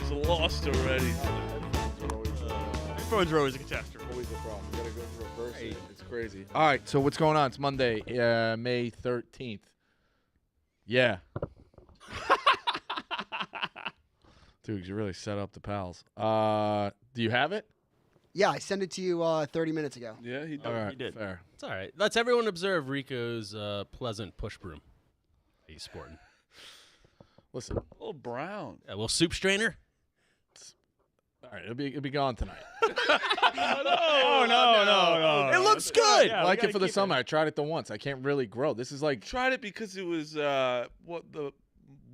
guy's lost already. Phones are always a catastrophe. Always a problem. You gotta go through reverse. Hey. It's crazy. All right, so what's going on? It's Monday, May 13th. Yeah. Dude, you really set up the pals. Do you have it? Yeah, I sent it to you 30 minutes ago. Yeah, he did. All right, He did. fair. It's all right. Let's everyone observe Rico's pleasant push broom he's sporting. Listen. A little brown. A little soup strainer. All right, it'll be gone tonight. No. It looks good. Yeah, I like it for the keep summer. I tried it the once. I can't really grow. This is like Tried it because it was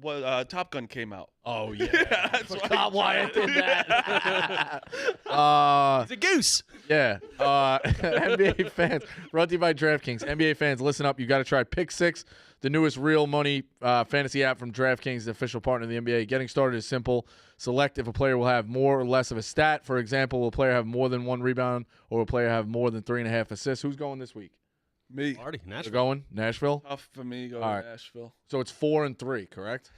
what Top Gun came out. oh yeah. That's Forgot why I did that. It's a goose. Yeah. NBA fans, brought to you by DraftKings. NBA fans, listen up. You got to try Pick6, the newest real money fantasy app from DraftKings, the official partner of the NBA. Getting started is simple. Select if a player will have more or less of a stat. For example, will a player have more than 1 rebound or will a player have more than 3.5 assists? Who's going this week? Me. Marty, You're Nashville. going? Nashville? Tough for me going All to right. Nashville. So it's 4 and 3, correct?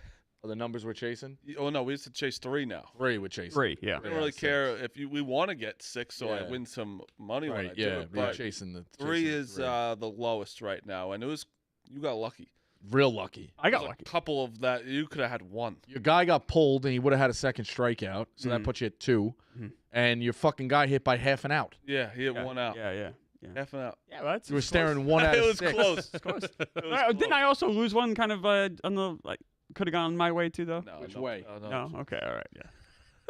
Are the numbers we're chasing? Oh, no, we used to chase 3 now. 3 we're chasing. 3, yeah. I don't really care if we want to get 6 so I Yeah. win some money when I Right, do yeah. it. We're But chasing the 3 is three. the lowest right now. And you got lucky. Real lucky. I got There's lucky. a couple of that. You could have had 1. Your guy got pulled, and he would have had a second strikeout, so that Mhm. puts you at 2. Mhm. And your fucking guy hit by half an out. Yeah, he hit 1 out. Yeah. Half an out. Yeah, well, that's You were close. staring 1 out It of was 6. close. It's close. It was Didn't close. I also lose one kind of on the could have gone my way too though? No, Which no, way? No. Okay. All right. Yeah.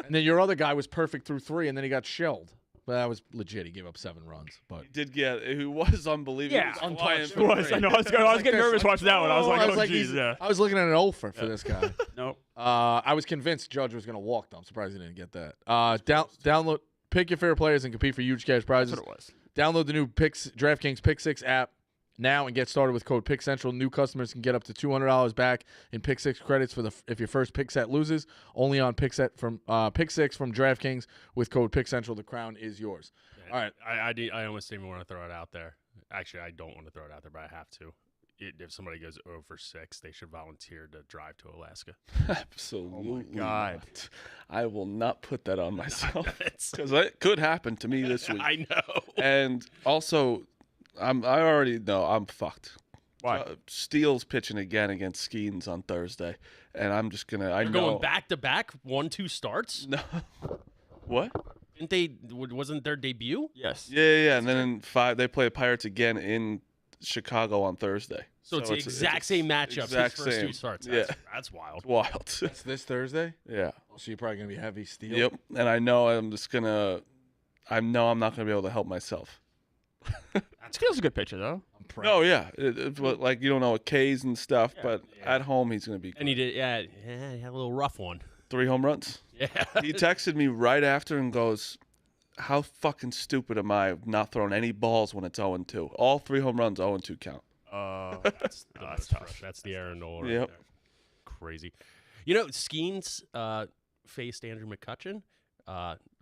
And then your other guy was perfect through 3, and then he got shelled. But that was legit. He gave up 7 runs. But He did get. He was unbelievable. Yeah, He was flying untouched. It through was. I know. I was like getting this, nervous like, watching that one. I was like, oh, he's- geez, yeah. I was looking at an offer for this guy. Nope. I was convinced Judge was going to walk, though. I'm surprised he didn't get that. Download, pick your favorite players and compete for huge cash prizes. That's what it was. Download the new DraftKings Pick6 app now and get started with code PickCentral. New customers can get up to $200 back in Pick6 credits if your first pick set loses. Only on Pick6 from DraftKings with code PickCentral. The crown is yours. All right. I almost didn't even want to throw it out there. Actually, I don't want to throw it out there, but I have to. If somebody goes over 6, they should volunteer to drive to Alaska. Absolutely. God. not. I will not put that on myself It's- because it could happen to me this week. I know. And also, I already know I'm fucked. Why? Steele's pitching again against Skeens on Thursday, and I'm just gonna. I They're know. going back to back, 1-2 starts. No. What? Didn't they? Wasn't their debut? Yes. Yeah. And then in 5, they play Pirates again in Chicago on Thursday. So it's the exact same matchup. Exact His first same. 2 starts. Yeah. That's wild. It's wild. It's this Thursday? Yeah. So you're probably going to be heavy Steel? Yep. And I know I'm just gonna. I know I'm not gonna be able to help myself. Steele's a good pitcher though. I'm proud. No, yeah. Like you don't know K's and stuff, but Yeah. at home he's gonna be. And he did. Yeah, he had a little rough one. 3 home runs. Yeah. He texted me right after and goes, "How fucking stupid am I not throwing any balls when it's 0-2? All 3 home runs 0-2 count." That's that's tough. tough. That's the Aaron Nola right Yep. there. Crazy. You know, Skeens faced Andrew McCutcheon.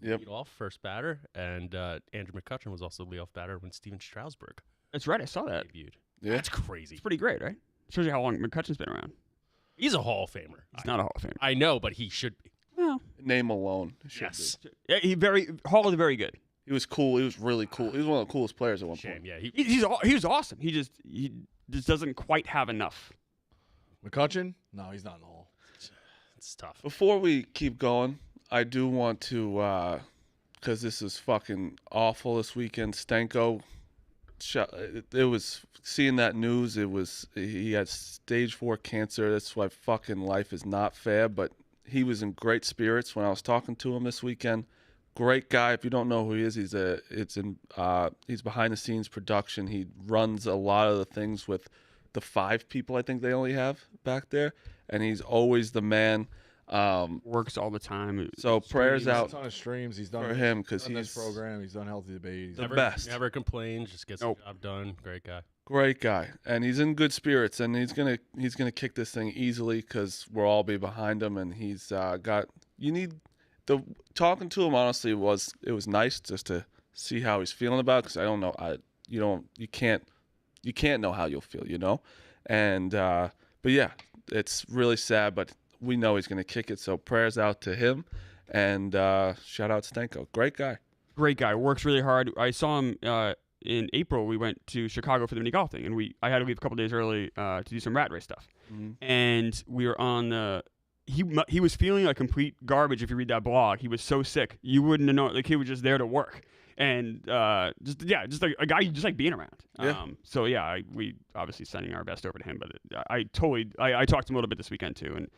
Yep. Lead off first batter, and Andrew McCutcheon was also lead off batter when Steven Strasburg That's right. I saw that. debuted. Yeah. That's crazy. It's pretty great, right? Shows you how long McCutcheon's been around. He's a Hall of Famer. He's not a Hall of Famer. I know, but he should be. Well, Name alone. Should Yes. be. yeah, Hall is very good. He was cool. He was really cool. He was one of the coolest players at one Shame. point. Yeah. He was awesome. He just doesn't quite have enough. McCutcheon? No, he's not in the hall. It's tough. Before we keep going, I do want to, because this is fucking awful this weekend. Stanko, it was seeing that news. He had stage 4 cancer. That's why fucking life is not fair. But he was in great spirits when I was talking to him this weekend. Great guy. If you don't know who he is, he's behind the scenes production. He runs a lot of the things with the 5 people I think they only have back there, and he's always the man. Works all the time. So prayers He's done out a ton of streams. He's done for him because done this he's program. He's done Healthy Debate. He's the never, best. Never complains. Just gets Nope. the job done. Great guy. Great guy, and he's in good spirits, and he's gonna kick this thing easily because we'll all be behind him, and he's got. You need the talking to him. Honestly, it was nice just to see how he's feeling about it, because I don't know. You can't know how you'll feel, and but yeah, it's really sad, but we know he's going to kick it. So prayers out to him, and shout out Stanko. Great guy. Great guy. Works really hard. I saw him in April. We went to Chicago for the mini golf thing, and I had to leave a couple days early to do some rat race stuff. And we were on the. He was feeling like complete garbage. If you read that blog, he was so sick. You wouldn't have known. Like, he was just there to work, and just like a guy you just like being around. Yeah. So yeah, we obviously sending our best over to him. But I talked to him a little bit this weekend too, and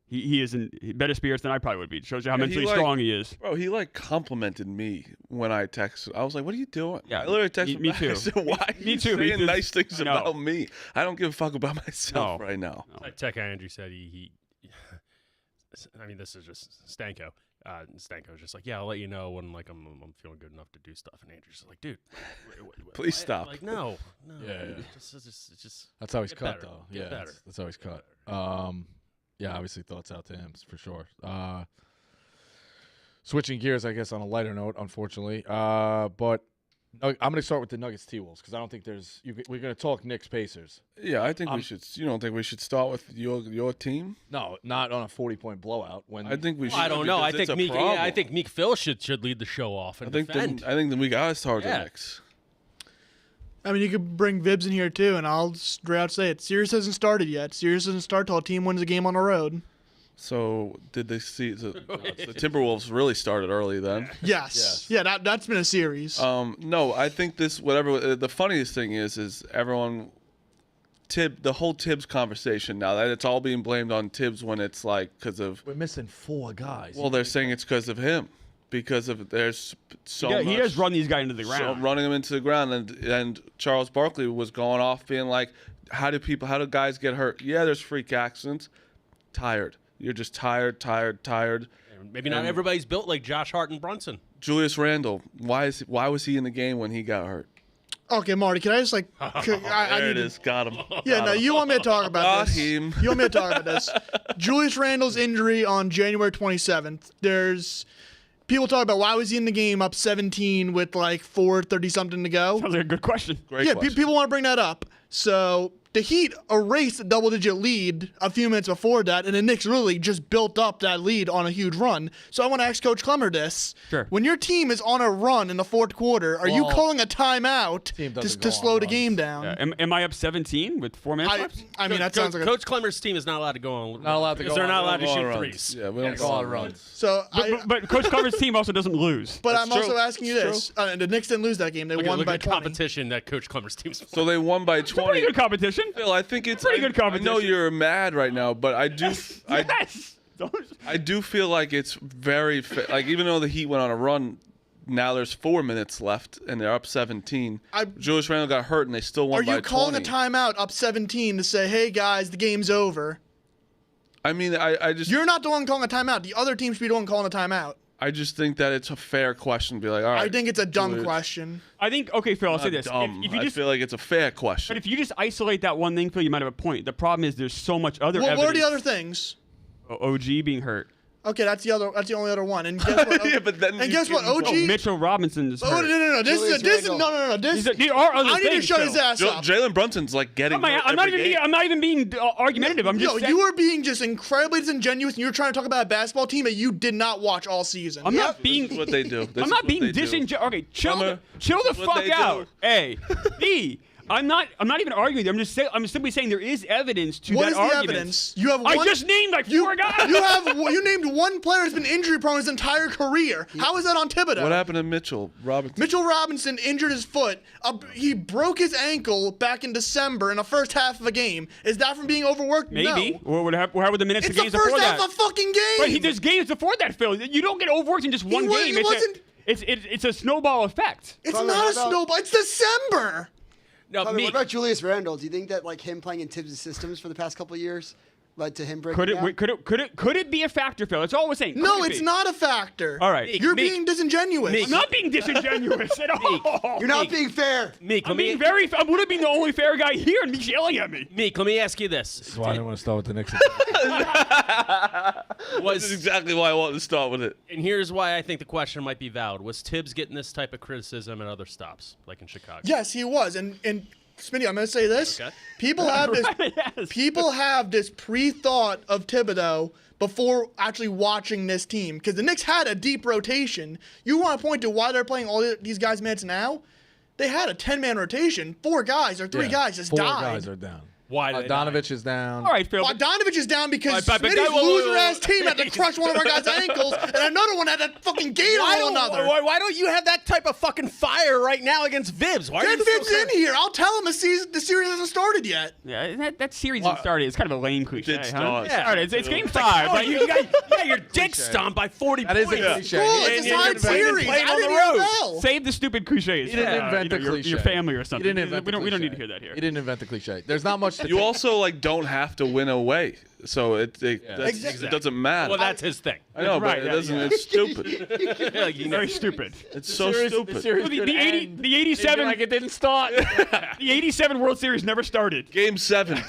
he is in better spirits than I probably would be. It shows you how mentally strong he is. Bro, he like complimented me when I texted. I was like, "What are you doing?" Yeah, I literally texted me him. too. I said, "Why are Me you too. saying nice things I know. about me? I don't give a fuck about myself No. right now." Tech Andrew said he I mean, this is just Stanko. Stanko's just like, yeah, I'll let you know when like I'm feeling good enough to do stuff. And Andrew's just like, dude, Please stop. Like, no. Yeah. It's just That's how he's get cut, better, though. get Yeah, better. that's how he's cut. Yeah, obviously thoughts out to him for sure. Switching gears, I guess, on a lighter note, unfortunately. But I'm going to start with the Nuggets T-Wolves because I don't think we're going to talk Knicks Pacers. Yeah, I think we should. You don't think we should start with your team? No, not on a 40-point blowout. I think we should. I don't know. I because think it's a problem. I think Meek Phil should lead the show off and defend. I think that we gotta start Yeah. the Knicks. I mean, you could bring Vibs in here too, and I'll straight out say it. Series hasn't started yet. Series doesn't start till a team wins a game on the road. So did they see the Timberwolves really started early then? Yes. Yeah, that's been a series. No, I think the funniest thing is everyone the whole Tibbs conversation now that it's all being blamed on Tibbs when it's like because of We're missing 4 guys. well they're saying it's because of him because of there's so much he does run these guys into the so ground. running them into the ground and Charles Barkley was going off being like how do guys get hurt? Yeah, there's freak accidents. Tired. You're just tired. Maybe not everybody's built like Josh Hart and Brunson. Julius Randle, why was he in the game when he got hurt? Okay, Marty, can I just like? I There need it is. Got him. Yeah, no, you want me to talk about Got this? him. You want me to talk about this? Julius Randle's injury on January 27th. There's people talk about why was he in the game up 17 with like 4:30 something to go. Sounds like a good question. Great Yeah, question. people want to bring that up. So the Heat erased a double-digit lead a few minutes before that, and the Knicks really just built up that lead on a huge run. So I want to ask Coach Clemmer this. Sure. When your team is on a run in the fourth quarter, are you calling a timeout Team doesn't to go on slow the runs. game down? Am I up 17 with 4 minutes left? I mean, that sounds like a... Coach Clemmer's team is not allowed to go on. Not allowed to because go they're on not allowed to Go on shoot runs. threes. Yeah, we don't go on runs. So But Coach Clemmer's team also doesn't lose. But That's I'm also true. asking you this. The Knicks didn't lose that game. They won Look by at the 20. competition that Coach Clemmer's team's. So they won by 20. Pretty good competition. Phil, I think it's Pretty good competition. I know you're mad right now, but I do. Yes. I do feel like it's very like even though the Heat went on a run, now there's 4 minutes left and they're up 17. Julius Randle got hurt and they still won Are by you calling 20. a timeout up 17 to say, hey, guys, the game's over? I mean, I just You're not the one calling a timeout. The other team should be the one calling a timeout. I just think that it's a fair question to be like, all right. I think it's a dumb Julius, question. I think, okay, Phil, I'll say not this. dumb. If you I just, feel like it's a fair question. but if you just isolate that one thing, Phil, you might have a point. The problem is there's so much other What evidence. are the other things? OG being hurt. Okay, that's the only other one. And guess what? Yeah, but then and you guess what? give OG. them Mitchell Robinson's Oh hurt. no! This Julius is Randle. no. This There are other I need to things, shut Phil. his ass up. Jalen Brunson's like getting. hurt I'm not every even. game. I'm not even being argumentative. I'm just No, saying. you are being just incredibly disingenuous, and you're trying to talk about a basketball team that you did not watch all season. I'm not being. This is what they do. This I'm is not what being they do. disingenuous. Okay, chill Summer, the this is what fuck they out. do. A. B. I'm not even arguing. I'm simply saying there is evidence to What that is the argument. evidence? You have I one, just named like 4 guys. You named one player who's been injury prone his entire career. How is that on Thibodeau? What happened to Mitchell Robinson? Mitchell Robinson injured his foot. He broke his ankle back in December in the first half of a game. Is that from being overworked? Maybe. No. Or how would the minutes It's of the games first before half that? of a fucking game. But there's games before that, Phil. You don't get overworked in just one was- game. it wasn't- It's a snowball effect. It's Connor, not a what about- snowball. It's December. No, What Meek. about Julius Randle? Do you think that like him playing in Tibbs' systems for the past couple of years led to him breaking down? Could it be a factor, Phil? That's all we're saying. No, Could it it's be? not a factor. All right. You're Meek. being disingenuous. Meek. I'm not being disingenuous at all. You're not being fair. Meek, I'm let me being very. I would have been the only fair guy here, and Meek's yelling at me. Meek, let me ask you this. That's why I didn't want to start with the Knicks. This is exactly why I wanted to start with it. And here's why I think the question might be valid. Was Tibbs getting this type of criticism at other stops, like in Chicago? Yes, he was, and Smitty, I'm going to say this. Okay. People have this. Yes. People have this pre-thought of Thibodeau before actually watching this team, because the Knicks had a deep rotation. You want to point to why they're playing all these guys minutes now? They had a 10-man rotation. 4 guys or 3 guys just 4 died. guys are down. Why? Bogdanovich is down. All right, Phil. Bogdanovich is down because But Smitty's loser-ass team had to crush one of our guys' ankles, and another one had to fucking gator another. Why don't you have that type of fucking fire right now against Vibs? Why Get Vibs in here. I'll tell him the series hasn't started yet. Yeah, that series hasn't started. It's kind of a lame cliche, did huh? start. Yeah, all right, it's game 5. Oh, Right? you got your dick stomped by 40 That is points. a cliche. Cool, He it's a didn't side invent- series. playing I on the didn't even road. know. Save the stupid cliches. He didn't invent the your cliche. family or something. He didn't invent we the don't cliche. need to hear that here. He didn't invent the cliche. There's not much to You take. also like don't have to win away, so it doesn't matter. Well, that's his thing. I know, right, but it yeah, doesn't. yeah. It's stupid. Like, you know, Very stupid. It's so stupid. The 87 like it didn't start. the 87 World Series never started. Game 7.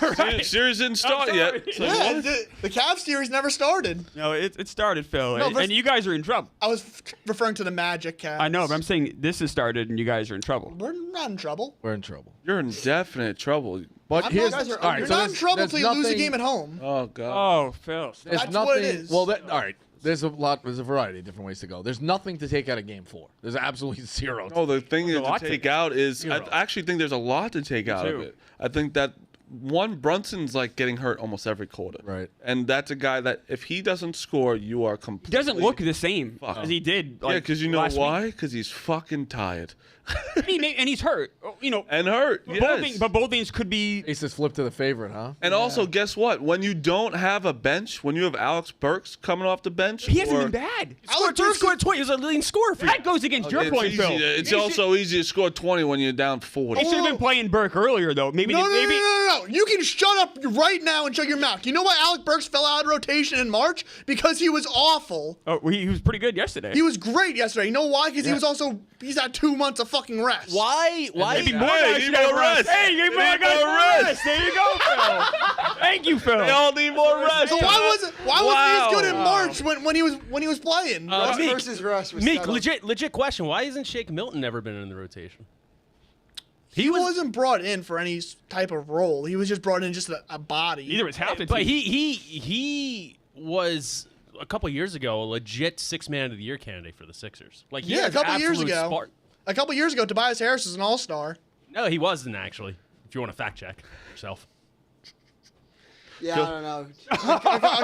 Series didn't start sorry. yet. It's like, Yeah, what? the Cavs series never started. No, it started, Phil, No, and you guys are in trouble. I was referring to the Magic Cavs. I know, but I'm saying this has started, and you guys are in trouble. We're not in trouble. We're in trouble. You're in definite trouble. But I'm here's not, all right. you're So not in trouble there's until you lose a nothing- game at home. Oh god. Oh, Phil. There's That's nothing. what it is. Well, all right. There's a variety of different ways to go. There's nothing to take out of Game 4. There's absolutely zero. No, the thing There's a to lot to take take out is I Zero. actually think there's a lot to take out of too. it. I think that Brunson's like getting hurt almost every quarter. Right. And that's a guy that if he doesn't score, you are He completely. doesn't look the same Fuck. as he did. Yeah, Like, because you know last why? week. Because he's fucking tired And he's hurt. You know, and hurt. Yes. but both things could be. Aces flip to the favorite, huh? And also, guess what? When you don't have a bench, when you have Alex Burks coming off the bench, He hasn't or- been bad. scored 20. He was a leading scorer for you. That goes against your It's point, easy Phil. to- it's He should- also easy to score 20 when you're down 40. He should have been playing Burke earlier, though. Maybe. No. You can shut up right now and shut your mouth. You know why Alec Burks fell out of rotation in March? Because he was awful. Oh, he was pretty good yesterday. He was great yesterday. You know why? Because he's had 2 months of fucking rest. Why? Maybe more Hey, guys need should have more rest. Hey, you They more need guys more more rest. rest. There you go, Phil. Thank you, Phil. They all need more rest. So why was he as good in Wow. March when he was playing? Russ Meek. versus Russ was Meek, settled. legit question. Why isn't Shake Milton never been in the rotation? He wasn't brought in for any type of role. He was just brought in just a body. Either was half the But team. he was a couple years ago a legit 6-man of the year candidate for the Sixers. Like he Yeah, a has couple years absolute ago. spark. A couple years ago, Tobias Harris was an all-star. No, he wasn't actually. If you want to fact check yourself. Yeah, I don't know. A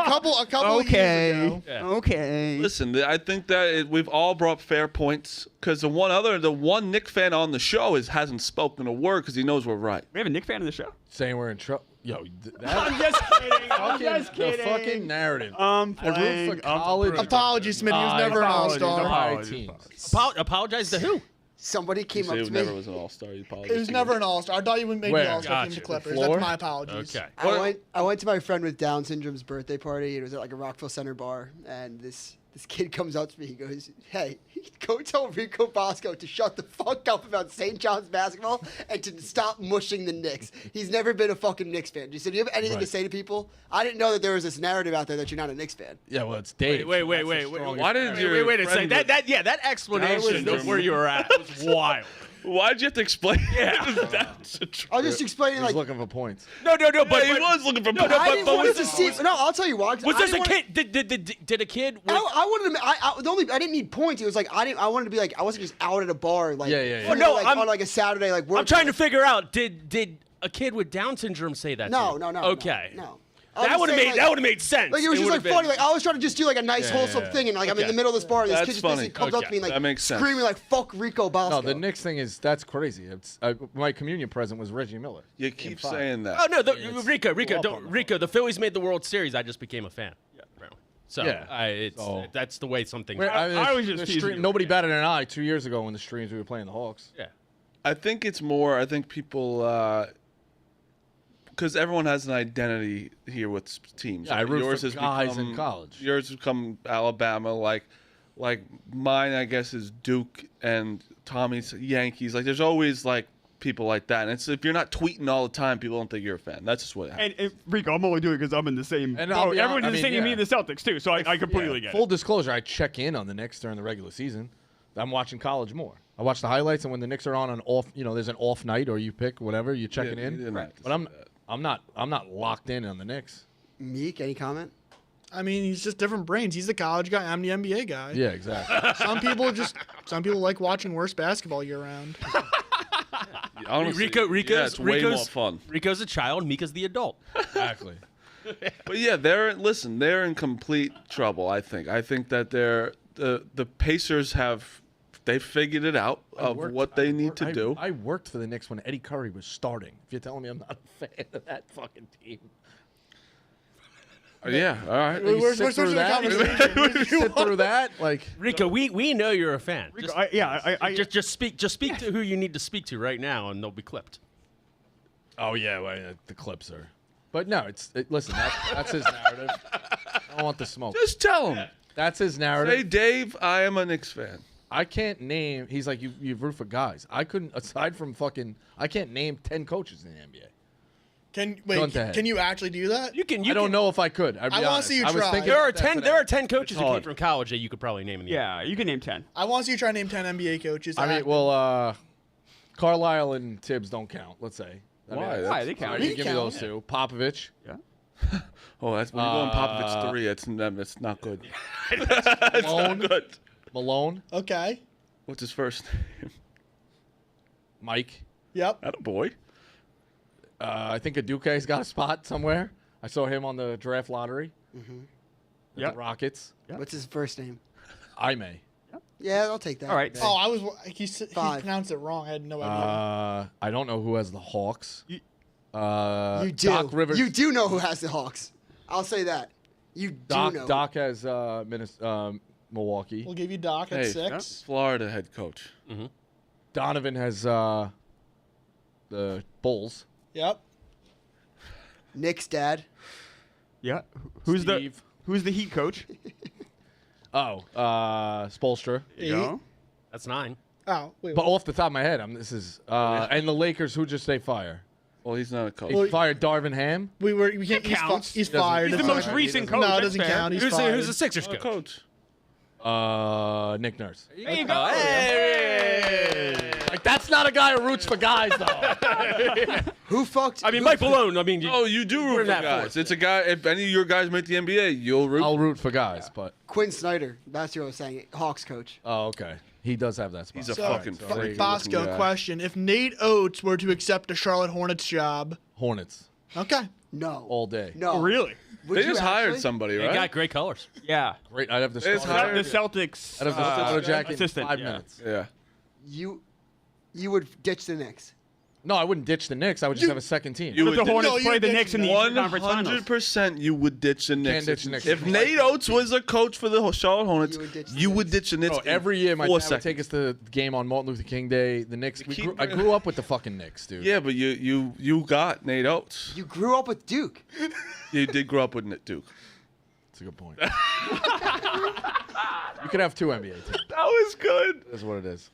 couple years ago. Yeah. Okay. Listen, I think that we've all brought fair points because the one Knick fan on the show hasn't spoken a word because he knows we're right. We have a Nick fan of the show. Saying we're in trouble. Yo, I'm just kidding. I'm just the kidding. fucking narrative. I'm I root playing. for college. Apologies, Smitty. He was never an apologies, all-star. apologies. teams. Apologize to who? Somebody came He up said to he never me. was an all-star. He It apologized. was never an all-star. I thought you would make Where? the all-star team Gotcha. the Clippers. Floor? That's my apologies. Okay. I went to my friend with Down syndrome's birthday party. It was at like a Rockville Center bar, and this kid comes up to me. He goes, "Hey, go tell Rico Bosco to shut the fuck up about St. John's basketball and to stop mushing the Knicks. He's never been a fucking Knicks fan." He said, "Do you have anything to Right. Oh, say to people?" I didn't know that there was this narrative out there that you're not a Knicks fan. Yeah, well, it's Dave. Wait. Why did your Wait a friend second. That explanation Down of where you were at was wild. Why'd you have to explain? Yeah. That's a I was just explaining, He was like, looking for points. No, but he was looking for. I didn't want was to see. No, I'll tell you why. 'cause Was I this a didn't wanna- kid? Did a kid? I wanted to. I didn't need points. It was like I wanted to be like I wasn't just out at a bar like Yeah. you know, no, like, I'm- on like a Saturday like work. I'm trying to figure out. Did a kid with Down syndrome say that? No, to you? no, no. Okay. No. That would have made sense. Like it was just like would've funny. been- Like I was trying to just do like a nice wholesome thing, and like I'm in Okay. the middle of this bar, and this That's kid just funny. basically comes up to me and like That makes sense. screaming like "fuck Rico Bosco." No, the Knicks thing that's crazy. It's my communion present was Reggie Miller. You keep five. saying that. Oh no, Rico, up don't, on the Rico. The Phillies made the World Series. I just became a fan. Yeah, right. So Yeah. that's the way something. I was just teasing you. nobody batted an eye 2 years ago when the streams we were playing the Hawks. Yeah. I think it's more. I think people, because everyone has an identity here with teams. Yeah, I root yours for has guys become, in college. Yours has become Alabama. Like mine, I guess, is Duke and Tommy's Yankees. Like there's always like people like that. And it's if you're not tweeting all the time, people don't think you're a fan. That's just what happens. And Rico, I'm only doing it because I'm in the same. And I'll be everyone's hon- in the I same mean, me and the Celtics too, so I completely get Full it. disclosure, I check in on the Knicks during the regular season. I'm watching college more. I watch the highlights, and when the Knicks are on an off, there's an off night, or you pick whatever, you're checking in. But I'm not locked in on the Knicks. Meek, any comment? I mean, he's just different brains. He's the college guy. I'm the NBA guy. Yeah, exactly. Some people like watching worse basketball year round. Honestly, it's way more fun. Rico's a child, Mika's the adult. Exactly. But yeah, they're in complete trouble. I think that the Pacers they figured it out what they need to do. I worked for the Knicks when Eddie Curry was starting. If you're telling me I'm not a fan of that fucking team. Yeah, all right. We're sit switching through the that. conversation. Sit through that, like Rico, we know you're a fan. Rico, Just speak to who you need to speak to right now, and they'll be clipped. oh yeah, the clips are. But no, listen. That's his narrative. I don't want the smoke. Just tell him. That's his narrative. Say, Dave, I am a Knicks fan. I can't name. He's like you root for guys. I couldn't aside from I can't name 10 coaches in the NBA. Can you actually do that? I don't know if I could. I want to see you I was try. thinking There are about that 10. There are 10 coaches who hard. came from college that you could probably name in the Yeah, you can name 10. I want to see you try to name 10 NBA coaches. I mean, well, Carlisle and Tibbs don't count. Let's say. Why? Why? They All count. right, They you give me count. those two. Popovich. Yeah. Oh, that's when you go on Popovich 3. It's not good. Malone. Good. Malone. Okay. What's his first name? Mike. Yep. That a boy. I think Aduke's got a spot somewhere. I saw him on the draft lottery. Yep. The Rockets. What's his first name? Ime. Yeah, I'll take that. All right. Oh, he Five. pronounced it wrong. I had no idea. I don't know who has the Hawks. You do. Doc Rivers. You do know who has the Hawks. I'll say that. You do know. Doc has Milwaukee. We'll give you Doc at Hey, 6. Florida head coach. Donovan has the Bulls. Yep. Nick's dad. Yeah. Who's Steve. the Heat coach? Spolstra. There you go. That's 9. Oh, wait. But off the top of my head, and the Lakers. Who just they fire? Well, he's not a coach. They fired Darvin Ham. we can't. counts. He's fired. He's the It's most fine. recent coach. No, it That's doesn't fair. count. He's Who's fired. the Sixers a coach? coach. Nick Nurse. There you go. Like that's not a guy who roots for guys though. Who fucked? I mean, Mike Malone. I mean, Oh, you do root for that guys. for? It's a guy. If any of your guys make the NBA, you'll root. I'll root for guys, but Quinn Snyder. That's who I was saying. Hawks coach. okay, he does have that spot. He's a So, fucking so freak. there you go. Bosco, guy. question: if Nate Oates were to accept a Charlotte Hornets job, Hornets okay, No. all day. No. Oh, really? Would They you just hired actually? somebody, they right? got great colors. Yeah. Great. I'd have the They just starter. hired- The Celtics. I'd have the starter jacket in assistant, 5 yeah. minutes. Yeah. You would ditch the Knicks. No, I wouldn't ditch the Knicks. I would just have a second team. You But the would Hornets No, you play the ditch Knicks in the them. Eastern Conference Finals. 100% you would ditch the Knicks. ditch the Knicks. If Nate Oates was a coach for the Charlotte Hornets, You would ditch the you would Knicks. ditch the Knicks. No, every year my dad 4 would seconds. take us to the game on Martin Luther King Day. The Knicks. I grew up with the fucking Knicks, dude. Yeah, but you got Nate Oates. You grew up with Duke. You did grow up with Duke. That's a good point. You could have 2 NBA teams. That was good. That's what it is.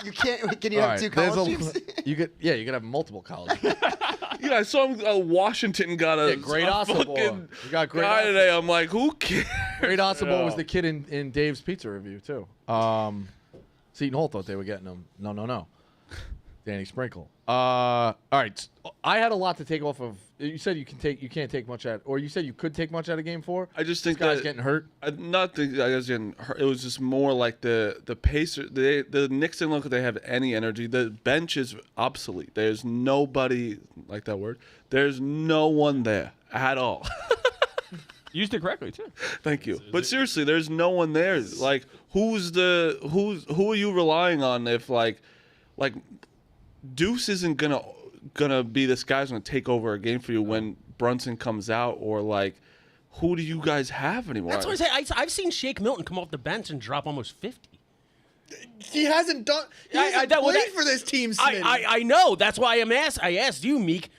You can't. Can you All have right, two college teams? you could have multiple colleges. Yeah, I saw Washington got a, Great a Osobor. fucking You got Great guy Osobor. today. I'm like, who cares? Great Osobor was Yeah. the kid in Dave's pizza review too. Seton Hall thought they were getting him. No. Danny Sprinkle. All right. I had a lot to take off of. You said you can't take much out, or you said you could take much out of Game 4. I just This think guy's that getting hurt. not the guys getting hurt. It was just more like the Pacers. The Knicks didn't look like they have any energy. The bench is obsolete. There's nobody, like that word. There's no one there at all. Used it correctly too. Thank you. But seriously, there's no one there. Like, who are you relying on if like Deuce isn't gonna be this guy's gonna take over a game for you when Brunson comes out, or like, who do you guys have anymore? That's what I say. I've seen Shake Milton come off the bench and drop almost 50. He hasn't done. He hasn't played for this team. Smitty. I know. That's why I asked you, Meek.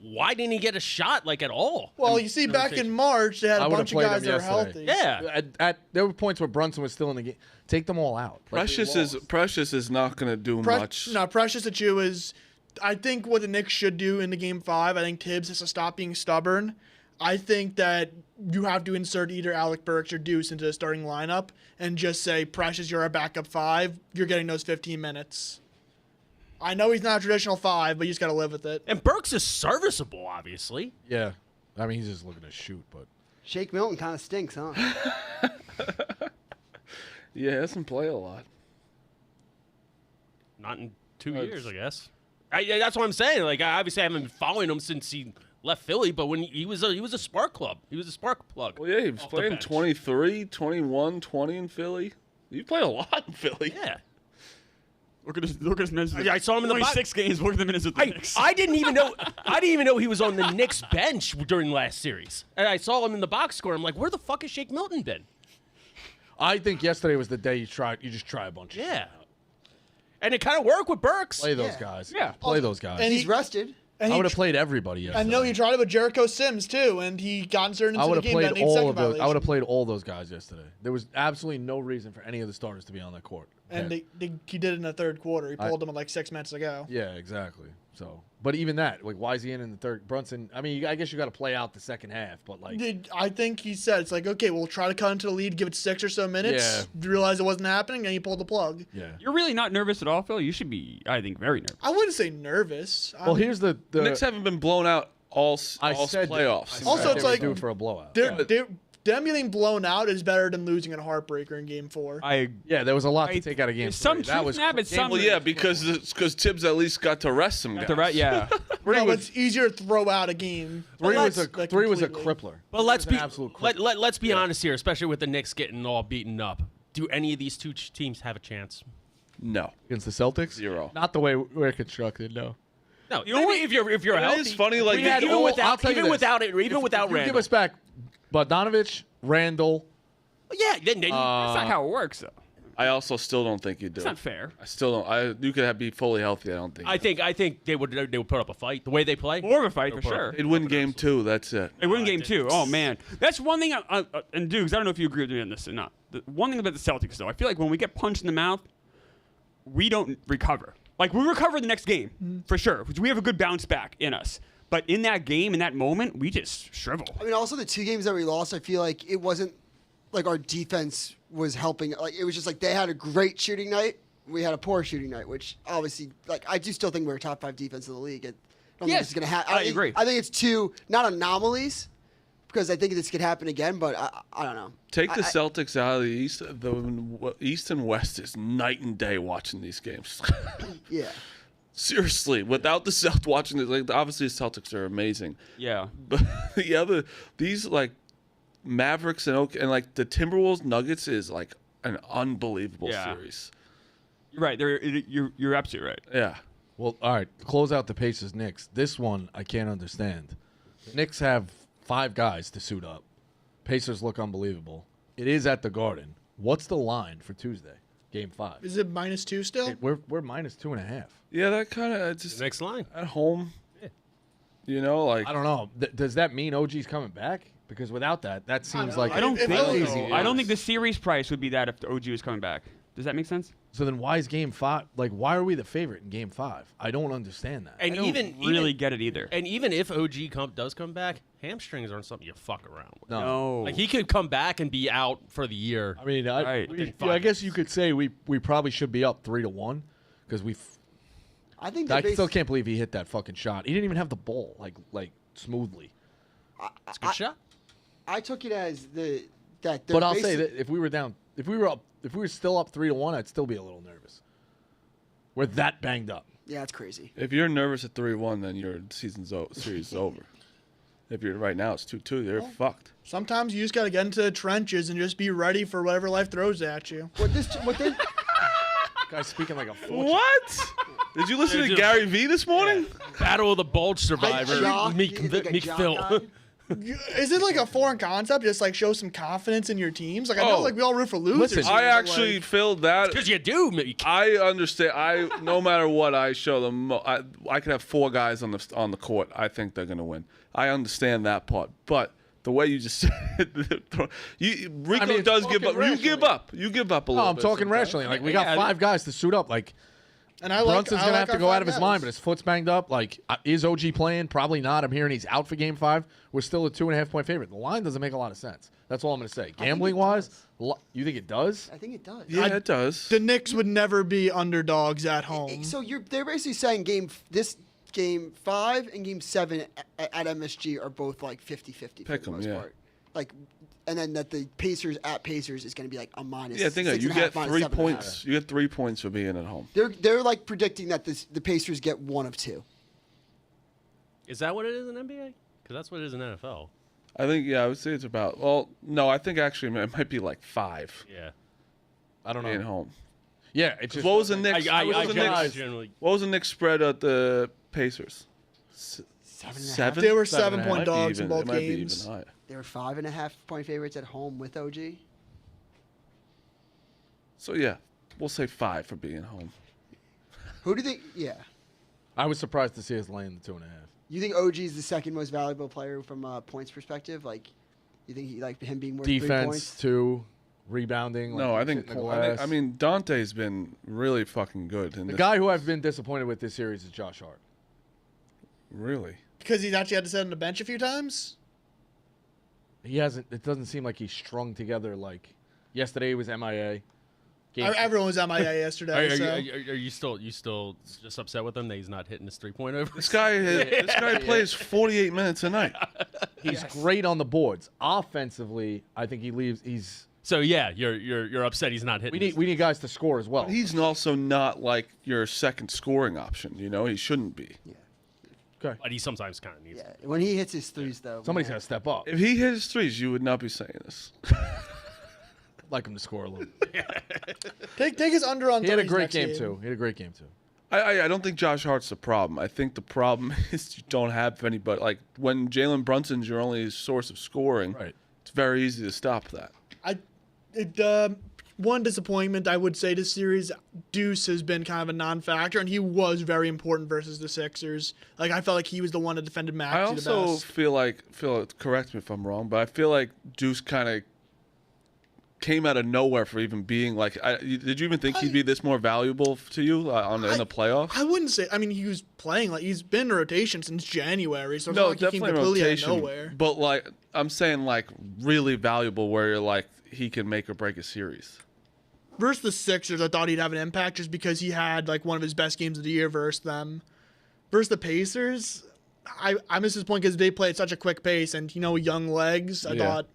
Why didn't he get a shot like at all? Well, you see, back in March, they had I a would've bunch of played guys him that are healthy. yesterday. Yeah. There were points where Brunson was still in the game. Take them all out. Like, they Precious is not gonna do much. No, Precious Achiuwa is. I think what the Knicks should do in the Game 5. I think Tibbs has to stop being stubborn. I think that you have to insert either Alec Burks or Deuce into the starting lineup and just say, Precious, you're our backup 5. You're getting those 15 minutes. I know he's not a traditional 5, but you just got to live with it. And Burks is serviceable, obviously. Yeah. I mean, he's just looking to shoot, but. Shake Milton kind of stinks, huh? Yeah, he doesn't play a lot. Not in 2 years, I guess. That's what I'm saying. Like, obviously, I haven't been following him since he left Philly, but when he was a spark club. He was a spark plug. Well, yeah, he was playing 23, 21, 20 in Philly. He played a lot in Philly. Yeah. Look at his minutes. I saw him in the only 6 games. Look at the minutes of the Knicks. I didn't even know he was on the Knicks bench during last series. And I saw him in the box score. I'm like, where the fuck has Shake Milton been? I think yesterday was the day you just try a bunch of shit Yeah. out. And it kind of worked with Burks. Play those guys. Yeah. Play those guys. And He's rested. And I he would have played everybody yesterday. I know he tried it with Jericho Sims too, and he got inserted I into would the have game. That played 8 all second of those. I would violation. have played all those guys yesterday. There was absolutely no reason for any of the starters to be on that court. And he did it in the third quarter. He pulled them in like 6 minutes ago. Yeah, exactly. So, but even that, like, why is he in the third? Brunson. I mean, I guess you got to play out the second half, but like, I think he said it's like, okay, we'll try to cut into the lead, give it 6 or so minutes. Realize it wasn't happening, and he pulled the plug. yeah. You're really not nervous at all, Phil? You should be, I think, very nervous. I wouldn't say nervous. Well, here's the Knicks haven't been blown out all playoffs. Also, it's like- due for a blowout. them getting blown out is better than losing a heartbreaker in Game 4. Yeah, there was a lot to I- take out of game. there's some three. truth That was in that, but game- some- Well, yeah, because Tibbs at least got to rest some guys. Yeah. No, but it's easier to throw out a game. Three was a Like, three was a completely. crippler. But let's Three be was an absolute crippler. let's be honest here, especially with the Knicks getting all beaten up. Do any of these two teams have a chance? No. Against the Celtics. 0. Not the way we're constructed. No. No, if you're It healthy, is funny, like, We had even all- I'll without tell you even this. without it, even If without you Randall. give us back Bogdanovich, Randall. Yeah, then That's not how it works, though. I also still don't think you do. It's not fair. I still don't. You could be fully healthy. I don't think. I think they would put up a fight the way they play. More of a fight, for sure. They'd win game 2. That's it. They win game 2. Oh, man. That's one thing, and Dukes, I don't know if you agree with me on this or not. The one thing about the Celtics, though, I feel like when we get punched in the mouth, we don't recover. Like, we recover the next game, for sure. We have a good bounce back in us. But in that game, in that moment, we just shrivel. I mean, also the 2 games that we lost, I feel like it wasn't like our defense was helping. Like it was just like they had a great shooting night, we had a poor shooting night, which obviously, like, I do still think we're a top 5 defense in the league. I don't think Yes, this is gonna happen. I agree. I think it's 2 not anomalies because I think this could happen again, but I don't know. Take the Celtics out of the East. The East and West is night and day watching these games. Yeah. Seriously, without the Celtics watching it, like obviously the Celtics are amazing, Yeah. but these like Mavericks and like the Timberwolves Nuggets is like an unbelievable Yeah. series. You're right. You're absolutely right. Yeah. Well, all right. Close out the Pacers Knicks. This one I can't understand. The Knicks have 5 guys to suit up. Pacers look unbelievable. It is at the Garden. What's the line for Tuesday? Game 5. Is it -2 still? We're minus 2.5. Yeah, that kind of just Next line. at home. You know, like I don't know. Does that mean OG's coming back? Because without that, that seems like I don't If think I don't so. know. I don't think the series price would be that if the OG was coming back. Does that make sense? So then why is Game 5? Like, why are we the favorite in Game 5? I don't understand that. And I don't even really get it either. And even if OG does come back, hamstrings aren't something you fuck around with. No. Like he could come back and be out for the year. I mean, Right. I guess you could say we probably should be up 3-1 because I think I the still can't believe he hit that fucking shot. He didn't even have the ball like smoothly. It's a good shot. I took it as that. But I'll say that if we were still up 3-1, I'd still be a little nervous. We're that banged up. Yeah, that's crazy. if you're nervous at 3-1, then your series is over. If you're right now, it's 2-2. They're fucked. Sometimes you just got to get into the trenches and just be ready for whatever life throws at you. What this? Guy's speaking like a fortune. What? Did you listen to Gary V this morning? Battle of the Bulge survivor. Jock? Meek You think a jock Phil. guy? Is it like a foreign concept? Just like show some confidence in your teams. Like I know, Oh. like we all root for losers. Listen, here, I but, actually like, filled that. Because you do, Meek. I understand. No matter what I show them, I could have 4 guys on the court. I think they're gonna win. I understand that part, but the way you just said it, Rico mean, it's does give talking up. You give rationally. up. You give up a No, little I'm bit. talking sometimes. rationally. Like we got 5 guys to suit up. Like And I Brunson's I gonna like have to our go out of his five mind, but guys. his foot's banged up. Like, is OG playing? Probably not. I'm hearing he's out for Game 5. We're still a 2.5-point favorite. The line doesn't make a lot of sense. That's all I'm gonna say. Gambling wise, you think it does? I think it does. Yeah, it does. The Knicks would never be underdogs at home. So they're basically saying game 5 and game 7 at MSG are both like 50-50 for Pick the 'em, most yeah. part. Like, and then that the Pacers at Pacers is going to be like a minus. Yeah, think of it. You 6.5, get minus 3 7.5. points. You get 3 points for being at home. They're like predicting that the Pacers get 1 of 2. Is that what it is in NBA? Because that's what it is in NFL. I think, yeah, I would say it's about. Well, no, I think actually it might be like 5 Yeah. I don't know. being home. Yeah, it's just What was the Knicks? I what, was the generally- Knicks generally what was the Knicks spread at the Pacers? 7.5. 7. They were 7.5. 7-point dogs in both It might be games. even higher. They were 5.5-point favorites at home with OG. So yeah, we'll say 5 for being home. Who do you think? Yeah. I was surprised to see us laying the 2.5. You think OG is the second most valuable player from a points perspective? Like, you think him being worth 3 Defense, points? 2, rebounding. No, like, I think, hitting the glass. I mean Dante's been really fucking good. In the this, guy who I've been disappointed with this series is Josh Hart. really. Because he's actually had to sit on the bench a few times. He hasn't. It doesn't seem like he's strung together. Like yesterday, he was MIA. Everyone was MIA yesterday. so. Are you still just upset with him that he's not hitting his 3-point over? This guy plays 48 minutes a night. He's great on the boards. Offensively, I think he leaves. So yeah, you're upset he's not hitting. We need guys to score as well. He's also not like your second scoring option. You know, he shouldn't be. Okay. But he sometimes kind of needs. Yeah. When he hits his threes, though. Somebody's man. got to step up. If he hit his threes, you would not be saying this. Like him to score a little. Take his under on He had a threes great next game too. I don't think Josh Hart's the problem. I think the problem is you don't have anybody. Like when Jalen Brunson's your only source of scoring, Right. it's very easy to stop that. One disappointment I would say this series, Deuce has been kind of a non-factor, and he was very important versus the Sixers. Like I felt like he was the one that defended I Maxey the also best. feel correct me if I'm wrong, but I feel like Deuce kind of came out of nowhere for even being like. Did you even think he'd be this more valuable to you in the playoffs? I wouldn't say. I mean, he was playing like he's been in rotation since January, so it's No, not like he came definitely completely rotation. out of nowhere. But like I'm saying, like really valuable, where you're like he can make or break a series. Versus the Sixers, I thought he'd have an impact just because he had like one of his best games of the year versus them. Versus the Pacers, I miss his point because they play at such a quick pace and young legs. I thought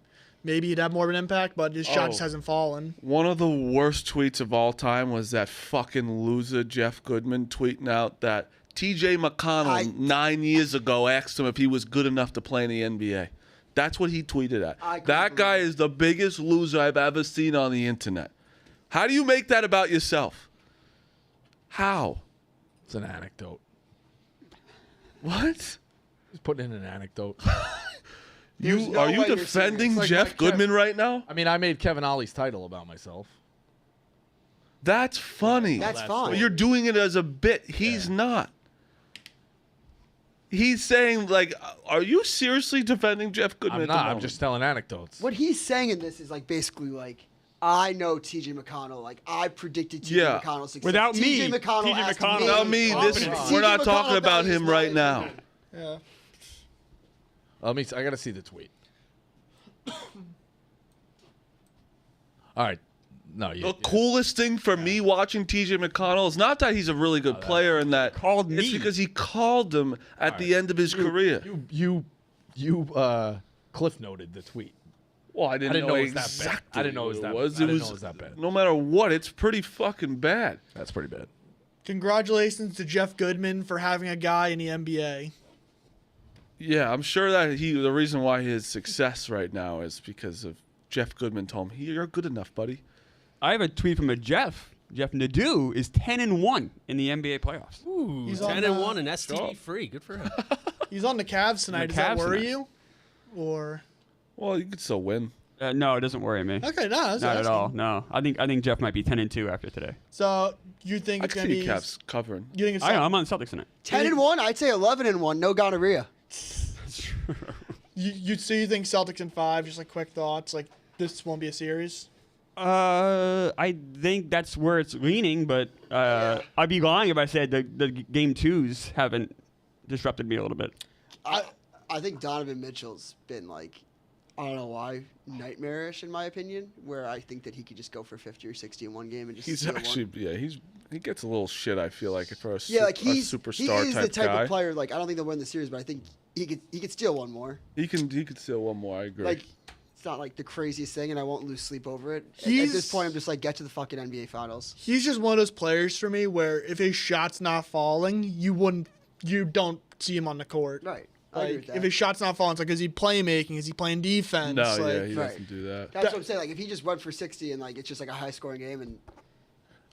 maybe he'd have more of an impact, but his shot just hasn't fallen. One of the worst tweets of all time was that fucking loser Jeff Goodman tweeting out that T.J. McConnell 9 years ago asked him if he was good enough to play in the NBA. That's what he tweeted at. That guy is the biggest loser I've ever seen on the internet. How do you make that about yourself? How? It's an anecdote. What? He's putting in an anecdote. There's no Are you way you're defending serious. Like Jeff Mike Goodman right now? I mean, I made Kevin Ollie's title about myself. That's funny. That's that's fine. But you're doing it as a bit. He's not. He's saying, like, are you seriously defending Jeff Goodman? I'm at the not. I'm moment? just telling anecdotes. What he's saying in this is like basically like, I know T.J. McConnell. Like I predicted T.J. Yeah. McConnell's success. Without T.J. me, McConnell T.J. asked McConnell- Without me, Confidence. we're not T.J. talking McConnell about thought he him was right now. Yeah. I got to see the tweet. All right. No, The coolest thing for me watching T.J. McConnell is not that he's a really good player and that Called it's me. because he called him at the end of his career. You cliff noted the tweet. Well, I didn't know it was that bad. exactly I didn't know it was what that. it was. I didn't It know was it was that bad. no matter what, it's pretty fucking bad. That's pretty bad. Congratulations to Jeff Goodman for having a guy in the NBA. Yeah, I'm sure that the reason why his success right now is because of Jeff Goodman told him, "You're good enough, buddy." I have a tweet from a Jeff. Jeff Nadeau is 10-1 in the NBA playoffs. Ooh, He's on 10-1 and STD free. Good for him. He's on the Cavs tonight. Does that Cavs worry tonight. you? Or Well, you could still win. No, it doesn't worry me. okay, no, that's Not at asking. all. No, I think Jeff might be 10-2 after today. So you think I it's could gonna see be? Cavs covering. You think it's? I know, I'm on the Celtics tonight. 10-1. I'd say 11-1. No gonorrhea. You think Celtics in 5? Just like quick thoughts. Like this won't be a series. I think that's where it's leaning, but I'd be lying if I said the game twos haven't disrupted me a little bit. I think Donovan Mitchell's been like, I don't know why, nightmarish in my opinion, where I think that he could just go for 50 or 60 in one game and just He's steal actually, one. he gets a little shit, I feel like, for a, Like a he superstar is type the type guy. of player, like, I don't think they'll win the series, but I think he could steal one more. He could steal one more, I agree. Like, it's not like the craziest thing, and I won't lose sleep over it. At He's- this point, I'm just like, get to the fucking NBA Finals. He's just one of those players for me where if his shot's not falling, you don't see him on the court. Right. I agree Like, with that. if his shot's not falling, it's like, is he playmaking? Is he playing defense? no, like, yeah, he right. doesn't do that. That's what I'm saying. Like, if he just went for 60 and, like, it's just like a high-scoring game and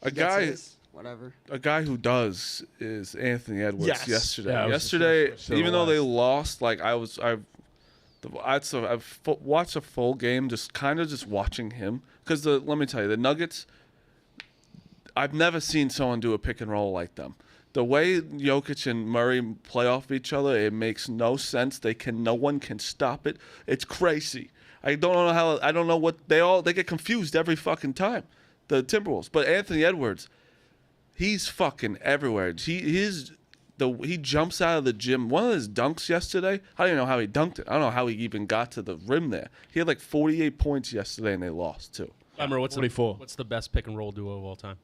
A he gets guy, his, whatever. a guy who does is Anthony Edwards. Yes. Yesterday, Yeah, I was just yesterday, gonna switch to even the though they West. lost, like I've watched a full game, just kind of just watching him. Because let me tell you, the Nuggets, I've never seen someone do a pick and roll like them. The way Jokic and Murray play off each other, it makes no sense. No one can stop it. It's crazy. I don't know what they get confused every fucking time. The Timberwolves, but Anthony Edwards, he's fucking everywhere. He jumps out of the gym. One of his dunks yesterday, I don't even know how he dunked it. I don't know how he even got to the rim there. He had like 48 points yesterday, and they lost too. Remember, what's 44. what's the best pick and roll duo of all time?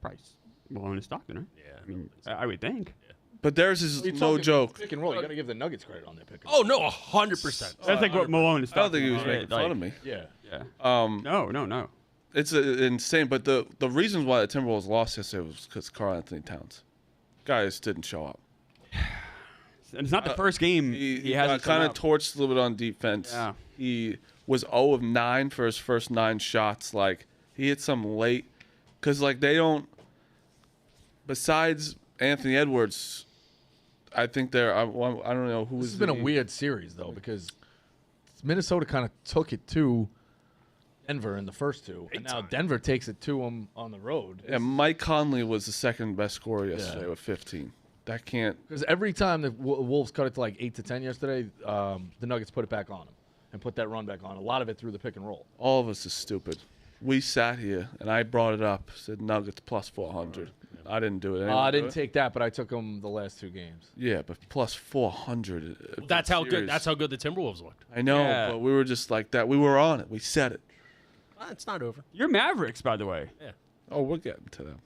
Price. Malone and Stockton, right? Yeah, I mean, I would think. But theirs is no joke. Pick and roll. You got to give the Nuggets credit on their pick and Oh roll. no, 100%. That's like what Malone and I Stockton. don't think he was are, making right? fun of me. Yeah. Yeah. No. It's insane. But the reasons why the Timberwolves lost yesterday was because Karl Anthony Towns, guys didn't show up. And it's not the first game he has. got kind of torched a little bit on defense. Yeah. He was 0 of 9 for his first 9 shots. Like he hit some late, because like they don't. Besides Anthony Edwards, I think I don't know who. This has been a weird series though, because Minnesota kind of took it to Denver in the first two, and now Denver takes it to them on the road. Yeah, Mike Conley was the second best scorer yesterday with 15. That can't. Because every time the Wolves cut it to like 8 to 10 yesterday, the Nuggets put it back on them and put that run back on. A lot of it through the pick and roll. All of us is stupid. We sat here and I brought it up. Said Nuggets plus 400. I didn't do it. I didn't take that, but I took them the last 2 games. Yeah, but plus 400. That's how good. Series. That's how good the Timberwolves looked. I know, Yeah. but we were just like that. We were on it. We said it. It's not over. You're Mavericks, by the way. Oh, we're getting to them.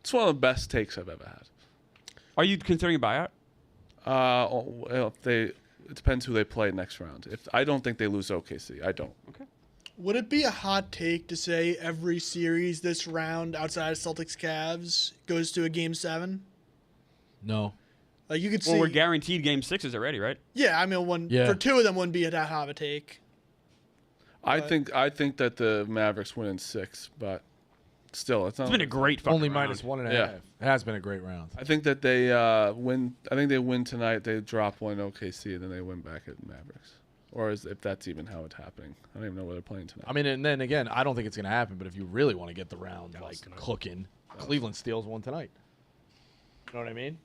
It's one of the best takes I've ever had. Are you considering a buyout? Well, it depends who they play next round. I don't think they lose OKC. I don't. Okay. Would it be a hot take to say every series this round outside of Celtics Cavs goes to a game 7? No. Like you could Well, see. we're guaranteed game 6s already, right? Yeah, I mean, for 2 of them wouldn't be that hot of a take. I think that the Mavericks win in 6, but still, it's not. It's been a great fucking Only round. -1.5. Yeah. It has been a great round. I think that they win. I think they win tonight. They drop one OKC, and then they win back at Mavericks. Or if that's even how it's happening. I don't even know where they're playing tonight. I mean, and then again, I don't think it's going to happen, but if you really want to get the round Dallas like tonight. cooking, Cleveland steals one tonight. You know what I mean?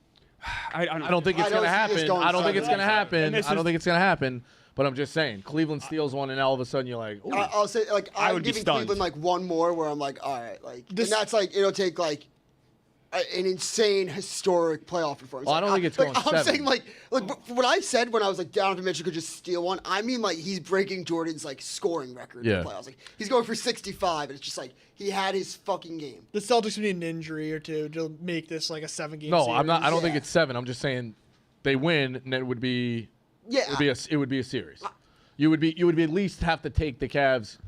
I I don't think it's I going to don't see this happen. going I don't think it's going to And happen. this I don't is- think it's going to happen. But I'm just saying, Cleveland steals one, and all of a sudden you're like, ooh. I'll say like I I'm would be giving stunned. Cleveland like one more where I'm like, all right, like This- and that's like it'll take like an insane historic playoff performance. Well, I don't Like, think it's like, going I'm 7. saying like what I said when I was like Donovan Mitchell could just steal one. I mean like he's breaking Jordan's like scoring record in Yeah. the playoffs. Like he's going for 65, and it's just like he had his fucking game. The Celtics would need an injury or two to make this like a 7-game No, series. I'm not. I don't think Yeah. it's 7. I'm just saying they win, and it would be. Yeah, It would be a series. You would be at least have to take the Cavs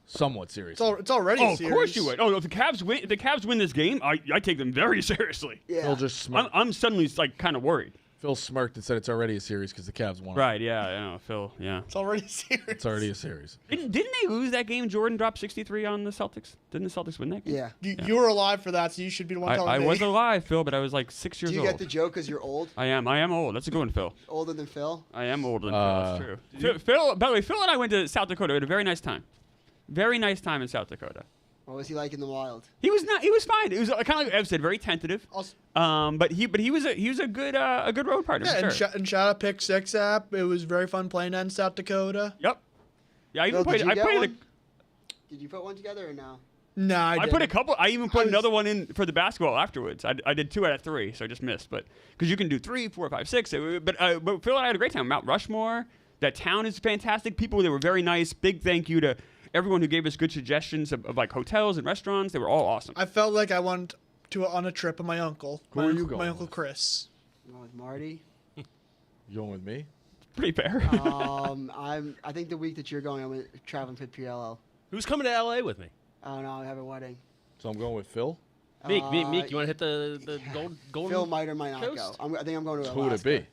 somewhat seriously. It's already Oh, a of series. course you would. Oh, if the Cavs win this game, I take them very seriously. yeah. Phil just smirked. I'm suddenly like kind of worried. Phil smirked and said it's already a series because the Cavs won. Right? Yeah. I know, Phil. Yeah. It's already a series. It's already a series. Didn't they lose that game? Jordan dropped 63 on the Celtics. Didn't the Celtics win that game? Yeah. You were alive for that, so you should be the one telling I me. was alive, Phil, but I was like 6 years Do you old. get the joke because you're old, I am old. That's a good one, Phil. older than Phil? I am older than Phil. That's true. Phil, by the way, Phil and I went to South Dakota. We had a very nice time. Very nice time in South Dakota. What was he like in the wild? He was fine. It was kind of like Ev said, very tentative. Also- But he was a good road partner. Yeah, for and, sure. and shout out Pick6 app. It was very fun playing that in South Dakota. Yep. Yeah, I even Phil, played. did you I get played. one? Did you put one together or no? No, I I didn't. put a couple. I even put another one in for the basketball afterwards. I did 2 out of 3, so I just missed. But because you can do 3, 4, 5, 6. But Phil and I had a great time. Mount Rushmore. That town is fantastic. People, they were very nice. Big thank you to everyone who gave us good suggestions of like hotels and restaurants. They were all awesome. I felt like I went on a trip with my uncle. Who are you going My uncle with? Chris. I'm going with Marty. You going with me? Pretty fair. I think the week that you're going, I'm traveling for PLL. Who's coming to LA with me? I don't know. I have a wedding. So I'm going with Phil. Meek, you want to hit the gold? Phil might or might not Coast? go. I think I'm going to Alaska. Who would it be?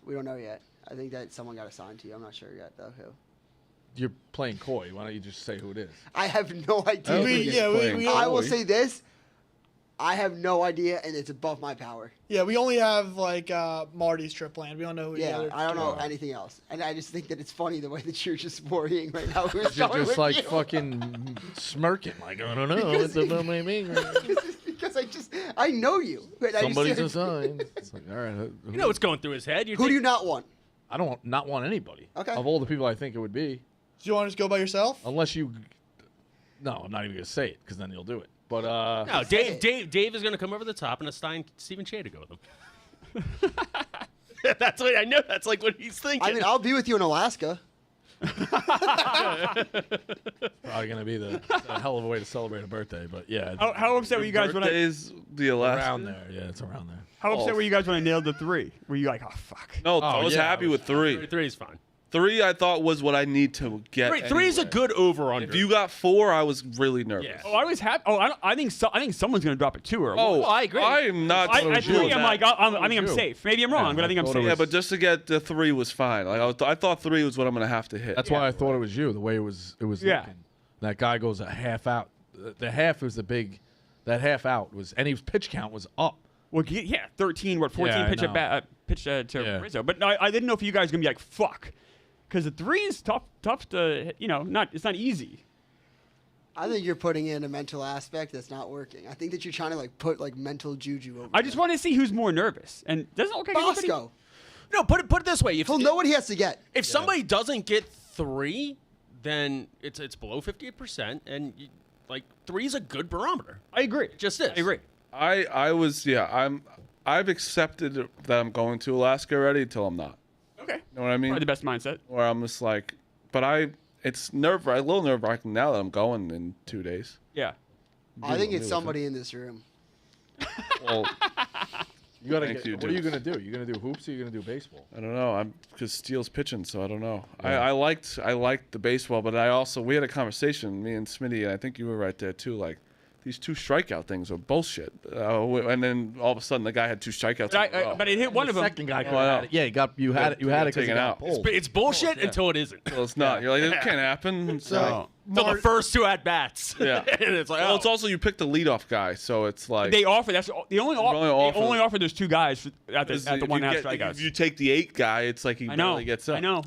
We don't know yet. I think that someone got assigned to you. I'm not sure yet, though, who. You're playing coy. Why don't you just say who it is? I have no idea. I will say this. I have no idea, and it's above my power. Yeah, we only have like Marty's trip planned. We don't know who the Yeah, other I don't two know are. anything else. And I just think that it's funny the way that you're just worrying right now. Who's You're going just with like you. fucking smirking. Like, I don't know. Because- It's above my because I know you. And I just- Somebody's assigned. It's like, all right. You know what's going through his head. Who do you not want? I don't not want anybody. Okay. Of all the people I think it would be, Do you want to just go by yourself? unless you. No, I'm not even gonna say it because then you'll do it. But No, Dave is going to come over the top and assign Stephen Shea to go with him. That's what I know. That's like what he's thinking. I mean, I'll be with you in Alaska. probably gonna be the hell of a way to celebrate a birthday. But yeah, How upset were you guys when I? Birthdays, the Alaska. around there. Yeah, it's around there. How upset were you guys when I nailed the 3? Were you like, oh fuck? No, I was yeah, happy I was with 3. 3 is fine. 3 I thought was what I need to get. 3 is a anyway. good over under. If you got 4, I was really nervous. Yeah. Oh, I was happy. Oh, I think someone's gonna drop a 2 or a 1. Oh, I agree. I am not. At 3, I'm like, I think I'm you. safe. Maybe I'm wrong, Yeah, but I think I'm I thought it safe. yeah, but just to get the 3 was fine. Like I thought 3 was what I'm gonna have to hit. That's why I thought it was you. The way it was Yeah. looking. That guy goes a half out. The half was the big. That half out was, and his pitch count was up. Well, yeah, 13, 14 Yeah, I pitch, know. pitch to Yeah. Rizzo. But I didn't know if you guys were gonna be like, fuck, because the 3 is tough to hit, it's not easy. I think you're putting in a mental aspect that's not working. I think that you're trying to like put like mental juju over. I just want to see who's more nervous, and doesn't it look like everybody- Bosco. No, put it this way. If He'll know what he has to get. if somebody doesn't get 3, then it's below 58%, and like 3 is a good barometer. I agree. It just is. I agree. I've accepted that I'm going to Alaska already until I'm not. Okay. You know what I mean? Probably the best mindset. Where I'm just like, it's a little nerve wracking now that I'm going in 2 days. Yeah. I think it's somebody in this room. Well, You gotta Thank get. you, What are you dude. gonna do? You gonna do hoops or you gonna do baseball? I don't know. Because Steele's pitching, so I don't know. Yeah. I liked the baseball, but we had a conversation, me and Smitty, and I think you were right there too. Like these 2 strikeout things are bullshit. And then all of a sudden the guy had 2 strikeouts. But it hit one the of them. second guy. I know. Yeah, you had it. You had it because taken it out. got pulled. It's bullshit until it isn't. Well, it's not. You're like, it can't happen. It's So Until the first 2 at bats. Yeah. and it's like, well, oh. it's also you picked the leadoff guy, so it's like They offer. That's the only offer. only They offer- only offer those 2 guys at if the one you half get- strikeouts. If you take the 8 guy, it's like he I know. barely gets up. I know.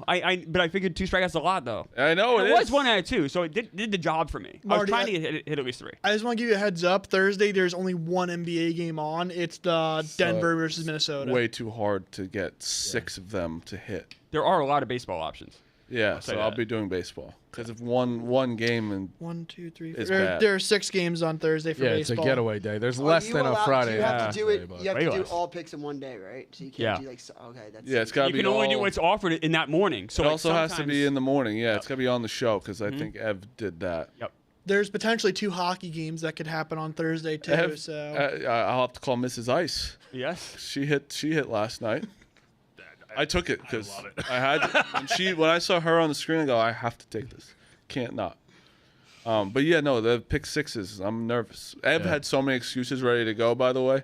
But I figured 2 strikeouts a lot though. I know It it was is. 1 out of 2, so it did the job for me. I was Marty, trying to hit at least 3. I just want to give you a heads up. Thursday, there's only one NBA game on. It's the Denver versus Minnesota. Way too hard to get 6 of them to hit. There are a lot of baseball options. Yeah, say so I'll that. be doing baseball because if one game and 1, 2, 3, It's 4. bad. There are 6 games on Thursday for Yeah, it's baseball. a getaway day. There's Are less you than a allowed- Friday. You have half to do it. day, but- You have Way to do less. all picks in one day, right? So you can't Yeah. do like. Okay, that's. yeah, it's got to You be. can only do all- what's offered in that morning. So It like, also has to be sometimes- in the morning. Yeah, it's got to be on the show because I think Ev did that. Yep. There's potentially 2 hockey games that could happen on Thursday too. Ev, So I'll have to call Mrs. Ice. Yes. She hit last night. I took it because love it. I had when I saw her on the screen, I go, I have to take this. Can't not. But yeah, no, the pick 6s. I'm nervous. Ev had so many excuses ready to go. By the way,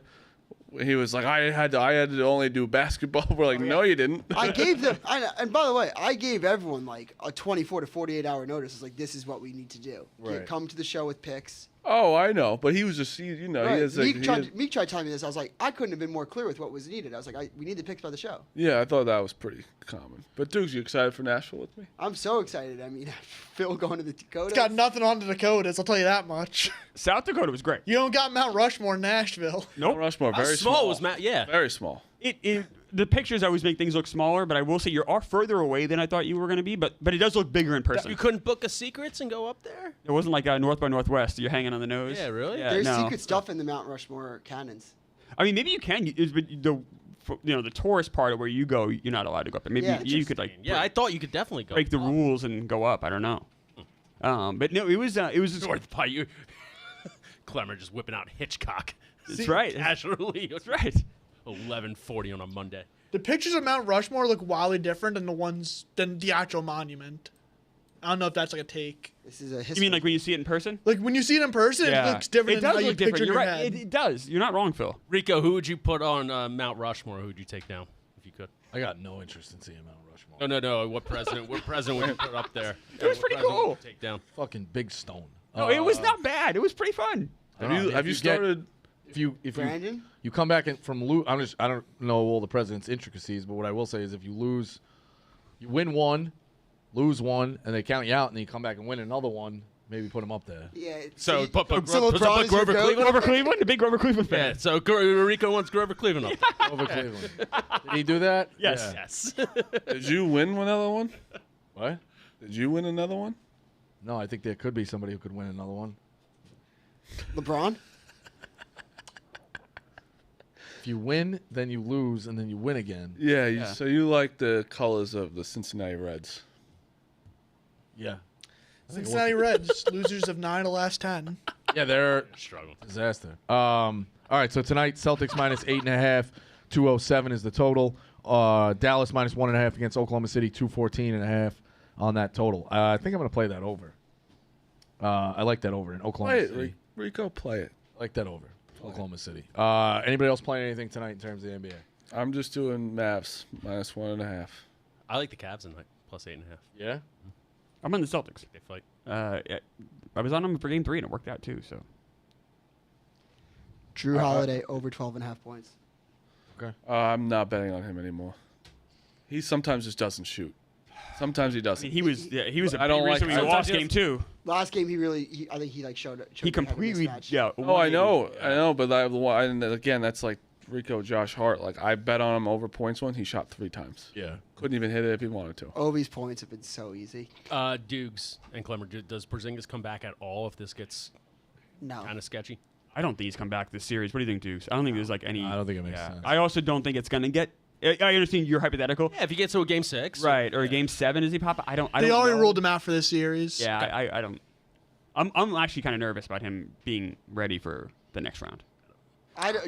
he was like, I had to only do basketball. We're like, no, you didn't. I gave them, and by the way, I gave everyone like a 24 to 48 hour notice. It's like, this is what we need to do. Right. Come to the show with picks. Oh, I know, but he was just, he Right. is. Meek tried telling me this. I was like, I couldn't have been more clear with what was needed. I was like, we need the picks by the show. Yeah, I thought that was pretty common. But Dukes, you excited for Nashville with me? I'm so excited. I mean, Phil going to the Dakota. it's got nothing on the Dakotas. I'll tell you that much. South Dakota was great. You don't got Mount Rushmore in Nashville. Nope. Rushmore, How very small small. was Matt? Yeah. Very small. the pictures always make things look smaller, but I will say you are further away than I thought you were going to be. But it does look bigger in person. You couldn't book a Secrets and go up there? It wasn't like North by Northwest. You're hanging on the nose. Yeah, really? Yeah, There's no. secret stuff in the Mount Rushmore cannons. I mean, maybe you can. The tourist part of where you go, you're not allowed to go up there. Maybe Yeah, you could Yeah, I thought you could definitely go break the up. rules and go up. I don't know. But no, it was North by you. Clemmer just whipping out Hitchcock. That's right. Casually. That's right. 11:40 on a Monday. The pictures of Mount Rushmore look wildly different than the actual monument. I don't know if that's like a take. This is a history. You mean like when you see it in person? Like when you see it in person, it looks different It than does how look you picture different. in You're your right. head. It does. You're not wrong, Phil. Rico, who would you put on Mount Rushmore? Who would you take down if you could? I got no interest in seeing Mount Rushmore. No. What president would you put up there? It was pretty cool. Take down. Fucking big stone. No, it was not bad. It was pretty fun. Have you started? If Brandon? you come back from lose, I don't know all the president's intricacies, but what I will say is if you lose, you win one, lose one, and they count you out, and then you come back and win another one, maybe put them up there. Yeah. So put so Grover LeBron is your Cleveland. goat? Grover Cleveland, the big Grover Cleveland Yeah, fan. so Rico wants Grover Cleveland up. Over Cleveland. Did he do that? Yes. Yeah. Yes. Did you win another one? What? Did you win another one? No, I think there could be somebody who could win another one. LeBron? If you win, then you lose, and then you win again. Yeah. Yeah. So you like the colors of the Cincinnati Reds? Yeah. Cincinnati Reds, losers of 9 of the last 10. Yeah, they're Struggle. disaster. All right, so tonight Celtics minus 8.5, 207 is the total. Dallas minus 1.5 against Oklahoma City, 214.5 on that total. I think I'm gonna play that over. I like that over in Oklahoma Play it, City. Rico. Play it. I like that over. Oklahoma City. Anybody else playing anything tonight in terms of the NBA? I'm just doing Mavs minus 1.5. I like the Cavs tonight, plus 8.5. Yeah. I'm on the Celtics. They fight. Yeah, I was on them for game 3, and it worked out too. So Drew Holiday over 12.5 points. Okay. I'm not betting on him anymore. He sometimes just doesn't shoot. Sometimes he I doesn't. mean, he was. I don't like- We sometimes lost he game 2. Last game, I think he showed He completely. Yeah. Oh, I know, but and again, that's like Rico, Josh Hart. Like I bet on him over points one. He shot 3 times. Yeah. Couldn't even hit it if he wanted to. Obi's points have been so easy. Dukes and Clemmer, does Porzingis come back at all if this gets No. kind of sketchy? I don't think he's come back this series. What do you think, Deuce? I don't think there's like any. No, I don't think it makes sense. I also don't think it's gonna get. I understand you're hypothetical. Yeah, if he gets to a game 6. Right, or a game 7, does he pop? I don't. They already know. ruled him out for this series. Yeah, I don't. I'm actually kind of nervous about him being ready for the next round.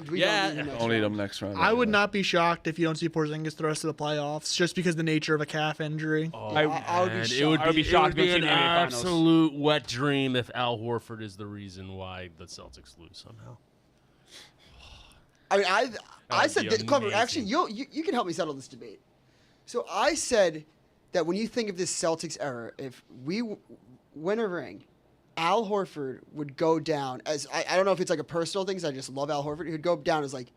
We Yeah. don't need him next Don't need round. him next round. I would anyway. not be shocked if you don't see Porzingis the rest of the playoffs, just because the nature of a calf injury. Oh, I would be man, shocked. It would I would be shocked It would if be it's an in the NBA Finals. absolute wet dream if Al Horford is the reason why the Celtics lose somehow. I mean, I would said be that, Clever, amazing. actually, you can help me settle this debate. So I said that when you think of this Celtics era, if we win a ring, Al Horford would go down as I don't know if it's like a personal thing, 'cause I just love Al Horford. He would go down as like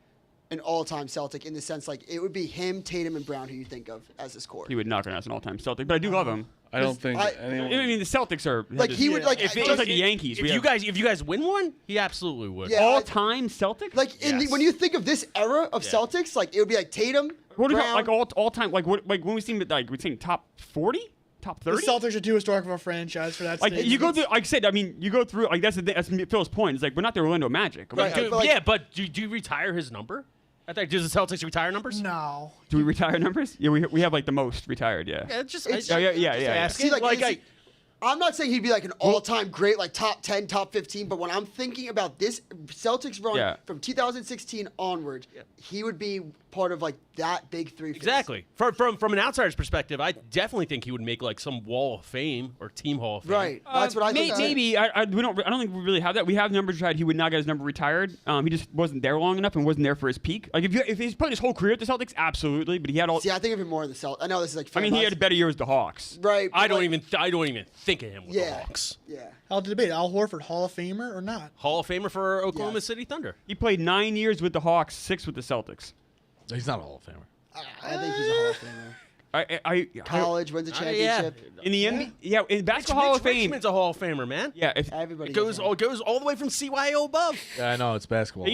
an all-time Celtic in the sense like it would be him, Tatum, and Brown who you think of as this core. He would knock him as an all-time Celtic, but I do love him. I don't think I- anyone. I mean, the Celtics are Like, he would, like, If it just- was like the Yankees, If we you have guys win one, he absolutely would. Yeah. all-time Celtic. Like Yes. when you think of this era of Yeah. Celtics, like it would be like Tatum, what do you Brown. like all-time? Like what? Like when we seen like we seen top 40, top The 30. Celtics are too historic of a franchise for that. Like statement. you go through, like I said, I mean, you go through. Like that's the thing, that's Phil's point. It's like we're not the Orlando Magic. Right. Dude, but like- yeah, but do you retire his number? I think does the Celtics retire numbers? No. Do we retire numbers? Yeah, we have like the most retired. Yeah. Yeah, just It's- Yeah. asking. See, like, like it's- I'm not saying he'd be like an all-time great, like top 10, top 15, but when I'm thinking about this Celtics run Yeah. from 2016 onward, he would be part of like that big three. phase. exactly. From an outsider's perspective, I definitely think he would make like some Wall of Fame or Team Hall of Fame. Right. That's what I think. too. Maybe I don't think we really have that. We have numbers retired. He would not get his number retired. He just wasn't there long enough and wasn't there for his peak. Like if he's played his whole career at the Celtics, absolutely. But he had all. See, I think of him more in the Celtics. I know this is like. I mean, he had a better year with the Hawks. right. I but, don't like, even think of him with the Yeah. Hawks. Yeah. I'll debate Al Horford, Hall of Famer or not? Hall of Famer for Oklahoma Yes. City Thunder. He played 9 years with the Hawks, 6 with the Celtics. He's not a Hall of Famer. I think he's a Hall of Famer. College wins a yeah. championship. in the NBA, in Basketball Hall of Fame. Richmond's a Hall of Famer, man. Yeah, if Everybody It goes all the way from CYO above. Yeah, I know it's basketball.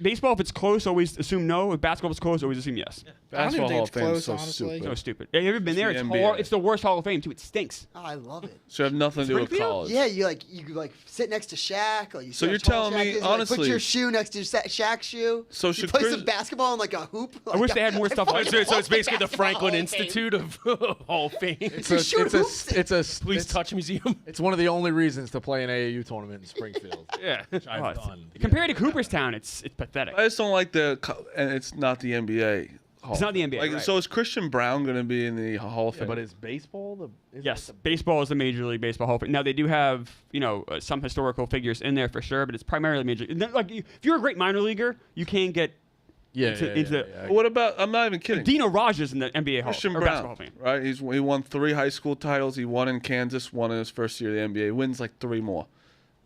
baseball, if it's close, always assume no. If basketball is close, always assume yes. I don't even Basketball think Hall it's of Fame is close, so honestly. stupid. So stupid. Have you ever been there? the It's NBA. It's the worst Hall of Fame too. It stinks. Oh, I love it. So have nothing to do with Springfield? college. Yeah, you sit next to Shaq, or you. So see how you're tall telling Shaq me, is, you, like, honestly- put your shoe next to Shaq's shoe. So you should play Chris- some basketball in like a hoop. I wish they had more stuff like So that. it's basically the Basketball Franklin Hall of Fame. Institute of Hall of Fame. You shoot hoops. Please touch museum. It's one of the only reasons to play an AAU tournament in Springfield. Yeah. which I've Oh, it's- done. Compared to Cooperstown, it's pathetic. I just don't like and it's not the NBA. Hall It's not the NBA, Like, right. so is Christian Brown going to be in the Hall of Yeah, Fame? but is baseball the? Yes, baseball is the Major League Baseball Hall of Fame. Now they do have some historical figures in there for sure, but it's primarily Major League. Like if you're a great minor leaguer, you can get into What about? I'm not even kidding. Dino Rogers in the NBA Hall Christian or Basketball Brown, Hall of Fame. right? He won 3 high school titles. He won in Kansas, one in his first year of the NBA. Wins like 3 more.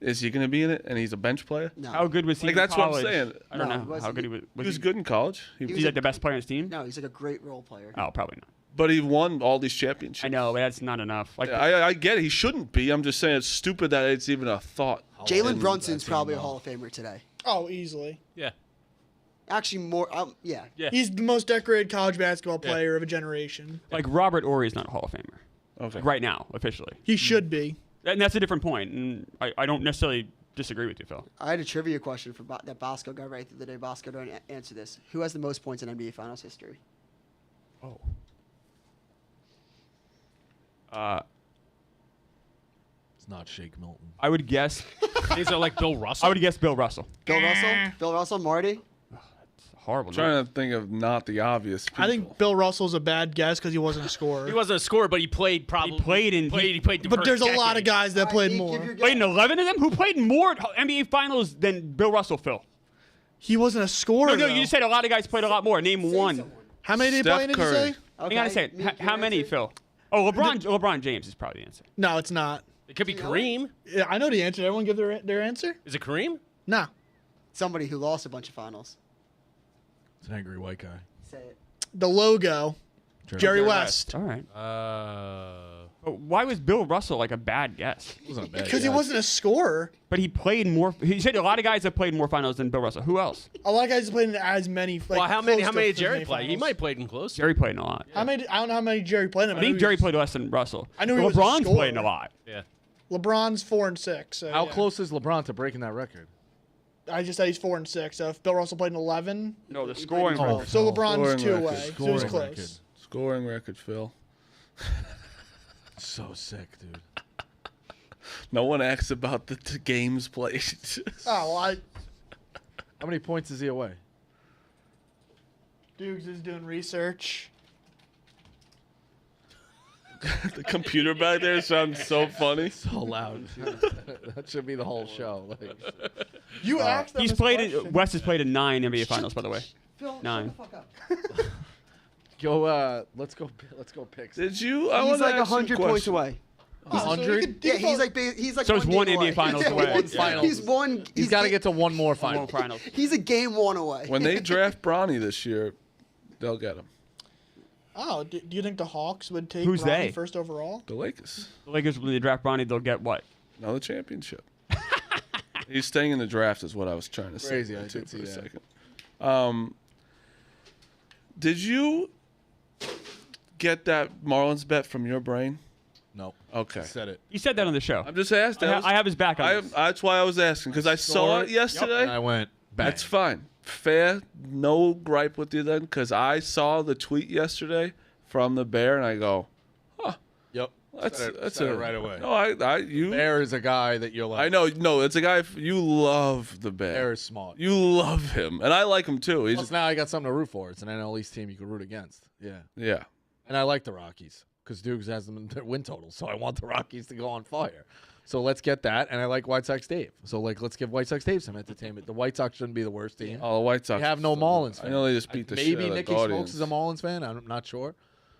Is he going to be in it? And he's a bench player. No. How good was he? Like, in that's what I'm college? saying. I don't No, know he wasn't. how good he was. He was good in college. Was he like the best player on his team? No, he's like a great role player. Oh, probably not. But he won all these championships. I know, but that's not enough. Like I get it. He shouldn't be. I'm just saying it's stupid that it's even a thought. Jalen Brunson's probably a Hall of Famer today. Oh, easily. Yeah. Actually, more. Yeah. Yeah. He's the most decorated college basketball player of a generation. like Robert Horry is not a Hall of Famer Okay. right now officially, He should be. and that's a different point. And I don't necessarily disagree with you, Phil. I had a trivia question for that Bosco guy right the other day. Bosco, don't answer this. Who has the most points in NBA Finals history? Oh. It's not Shake Milton. I would guess. These are like Bill Russell. I would guess Bill Russell. Bill Russell? Bill Russell, Marty? It's a horrible. I'm name. trying to think of not the obvious people. I think Bill Russell's a bad guess because he wasn't a scorer. He wasn't a scorer, but he played probably. He played But for there's a decades. lot of guys that played Give more. your guess. Played in 11 of them. Who played in more NBA Finals than Bill Russell? Phil. He wasn't a scorer. No, though. you just said a lot of guys played a lot more. Name Say one. someone. How many did he Steph play in? Did you Curry. say? Hang on a second. Meek, your How many, answer? Phil? Oh, LeBron James is probably the answer. No, it's not. It could be You know Kareem. Yeah, I know the answer. Everyone give their answer? Is it Kareem? No. Somebody who lost a bunch of finals. It's an angry white guy. Say it. The logo. Jerry West. All right. Uh, But why was Bill Russell like a bad guess? It wasn't a bad Because he guess. wasn't a scorer. But he played more. He said a lot of guys have played more finals than Bill Russell. Who else? A lot of guys played in as many. Like, well, how many? close How to many as did Jerry many play? He finals. might played in close. Jerry played in a lot. How many? I don't know how many Jerry played in. I think Jerry played less than Russell. I knew he was a LeBron's scorer. played in a lot. Yeah. LeBron's 4-6. So How yeah. close is LeBron to breaking that record? I just said he's 4-6. So if Bill Russell played in 11, No, the He scoring. played in record. so LeBron's Scoring 2 record. away. So he was Scoring close. record. Scoring record, Phil. So sick, dude. No one asks about the games played. Oh, well, How many points is he away? Dukes is doing research. The computer back there sounds so funny. So loud. That should be the whole show. Like, You asked them He's this played. question. West has played in 9 NBA finals, by the way. Phil, 9. shut the fuck up. go. Let's go Pick6. Did you? I He's wanna like ask you a 100 points question. away. So he 100? could Yeah, default- he's like So it's one game NBA away. Finals away. One Yeah. finals. He's one. He's got to ga- get to one more More final. finals. He's a game 1 away. When they draft Bronny this year, they'll get him. Oh, do you think the Hawks would take Who's Bronny they? first overall? The Lakers. The Lakers, when they draft Bronny, they'll get what? Another championship. He's staying in the draft, is what I was trying to say. Crazy, I too, did for see a that. second. Did you get that Marlins bet from your brain? No. Okay. Said it. He said that on the show. I'm just asking. I have his back on this. That's why I was asking, because I saw it yesterday. And I went, bang. That's fine. Fair. No gripe with you then, because I saw the tweet yesterday from the Bear, and I go, Yep. that's Said it- that's said a, it right away. No, you. Bear is a guy that you're like. I know. No, it's a guy. You love the Bear. Bear is smart. You love him, and I like him too. He's Plus now I got something to root for. It's an NL East team you can root against. Yeah. yeah. And I like the Rockies because Dukes has them in their win total. So I want the Rockies to go on fire. So let's get that. And I like White Sox Dave. So let's give White Sox Dave some entertainment. The White Sox shouldn't be the worst team. Oh, the White Sox. We have no Marlins I fan. know they just beat the shit Maybe out of Nicky the Smokes Guardians. is a Marlins fan. I'm not sure.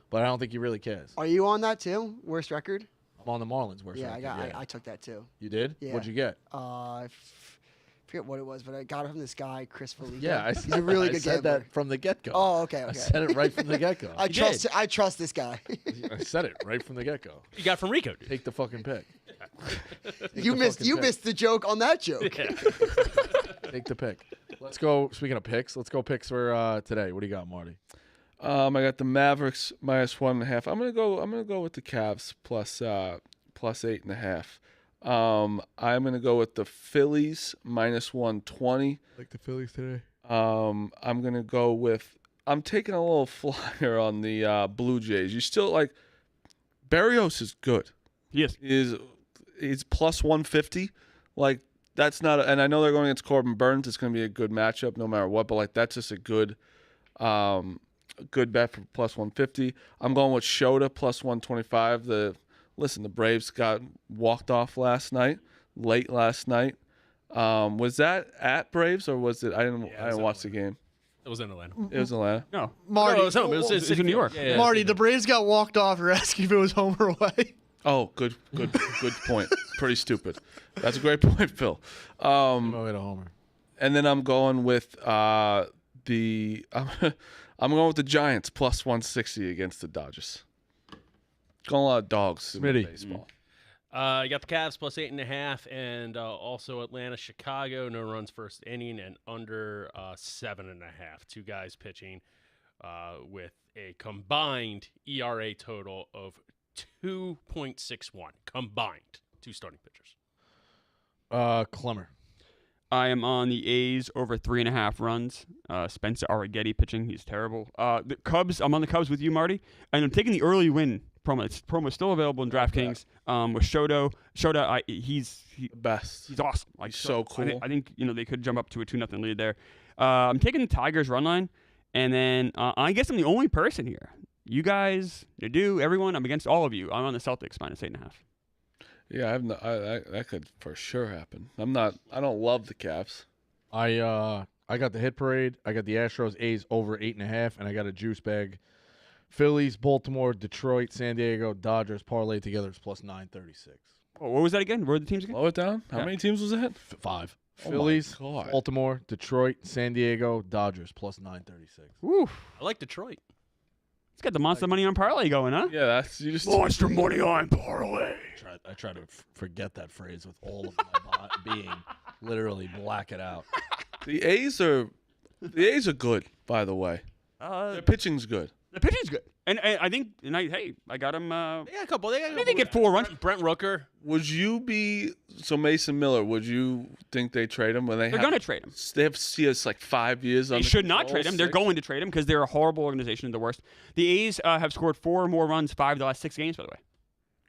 But I don't think he really cares. Are you on that too? Worst record? I'm on the Marlins. Worst Yeah, record, I took that too. You did? Yeah. What'd you get? Forget forget what it was, but I got it from this guy, Chris Felica. Yeah, he's a really good said gambler. that from the get-go. Oh, okay. I said it right from the get-go. I trust this guy. I said it right from the get-go. You got from Rico, dude. Take the fucking pick. You missed the joke on that joke. Yeah. Take the pick. Let's go. Speaking of picks, let's go picks for today. What do you got, Marty? I got the Mavericks -1.5. I'm gonna go with the Cavs plus 8.5. I'm gonna go with the Phillies -120. Like the Phillies today. I'm gonna go with. I'm taking a little flyer on the Blue Jays. You still like Barrios is good. Yes. He's plus 150. Like that's not. And I know they're going against Corbin Burns. It's gonna be a good matchup no matter what. But like that's just a good bet for plus 150. I'm going with Shota plus 125. The Braves got walked off late last night. Was that at Braves or was it? I didn't watch the game. It was in Atlanta. It was Atlanta. No. Marty, No, it was home. It was It's in New York. Yeah, Marty, the Braves got walked off. You're asking if it was home or away. Oh, good point. Pretty stupid. That's a great point, Phil. I'm going to homer. And then I'm going with I'm going with the Giants plus 160 against the Dodgers. Going a lot of dogs in Smitty. baseball. You got the Cavs plus 8.5, and also Atlanta, Chicago, no runs first inning, and under 7.5. Two guys pitching with a combined ERA total of 2.61 combined. Two starting pitchers. Clemmer. I am on the A's over 3.5 runs. Spencer Arrighetti pitching. He's terrible. The Cubs. I'm on the Cubs with you, Marty. And I'm taking the early win promo. It's promo still available in DraftKings with Shota. Shota, he's Best. He's awesome. Like He's so cool. I think they could jump up to a 2-0 lead there. I'm taking the Tigers run line, and then I guess I'm the only person here. You guys, everyone. I'm against all of you. I'm on the Celtics -8.5. Yeah, that could for sure happen. I don't love the Cavs. I got the hit parade. I got the Astros A's over 8.5, and I got a juice bag. Phillies, Baltimore, Detroit, San Diego, Dodgers parlay together is plus 936. Oh, what was that again? Where were the teams again? Slow it down. How many teams was that? 5. Oh my Phillies, God. Baltimore, Detroit, San Diego, Dodgers plus 936. Woo. I like Detroit. It's got the monster money on parlay going, huh? Yeah, that's you just Monster money on parlay. I try to forget that phrase with all of my being. Literally black it out. The A's are good, by the way. Their pitching's good. The pitching's good, and I think, I got him. They got a couple. They get 4 runs. Brent Rooker. Would you be Mason Miller? Would you think they trade him when They're going to trade him. They have CS like 5 years. They should not trade him. They're going to trade him because they're a horrible organization, the worst. The A's have scored 4 more runs 5 of the last 6 games, by the way.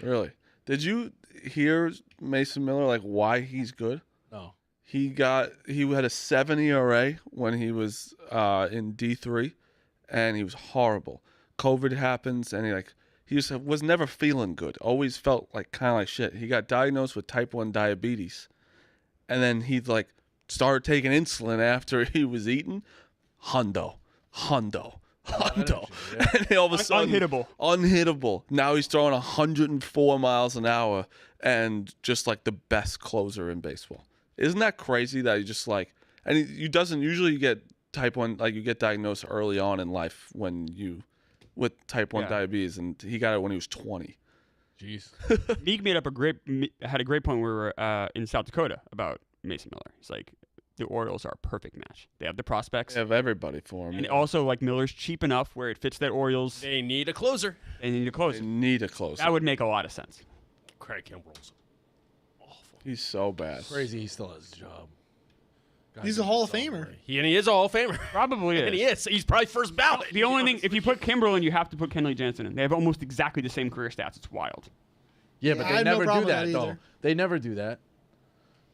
Really? Did you hear Mason Miller like why he's good? No. He had a 7 ERA when he was in D3, and he was horrible. COVID happens, and he just was never feeling good. Always felt like kind of like shit. He got diagnosed with type 1 diabetes, and then he started taking insulin after he was eating. Hundo. Yeah. And all of a sudden, unhittable. Now he's throwing 104 miles an hour, and just like the best closer in baseball. Isn't that crazy that you just and you doesn't usually get type 1, you get diagnosed early on in life with type 1 diabetes, and he got it when he was 20. Jeez. Meek had a great point where we were in South Dakota about Mason Miller. He's like, the Orioles are a perfect match. They have the prospects. They have everybody for him. And also, Miller's cheap enough where it fits that Orioles. They need a closer. They need a closer. They need a closer. That would make a lot of sense. Craig Kimbrell's awful. He's so bad. Crazy he still has his job. He's a Hall of Famer. He is a Hall of Famer. Probably is. And he is. He's probably first ballot. The only thing, if you put Kimbrell in, you have to put Kenley Jansen in. They have almost exactly the same career stats. It's wild. Yeah, but I they have no never do problem with that, that though. either. They never do that.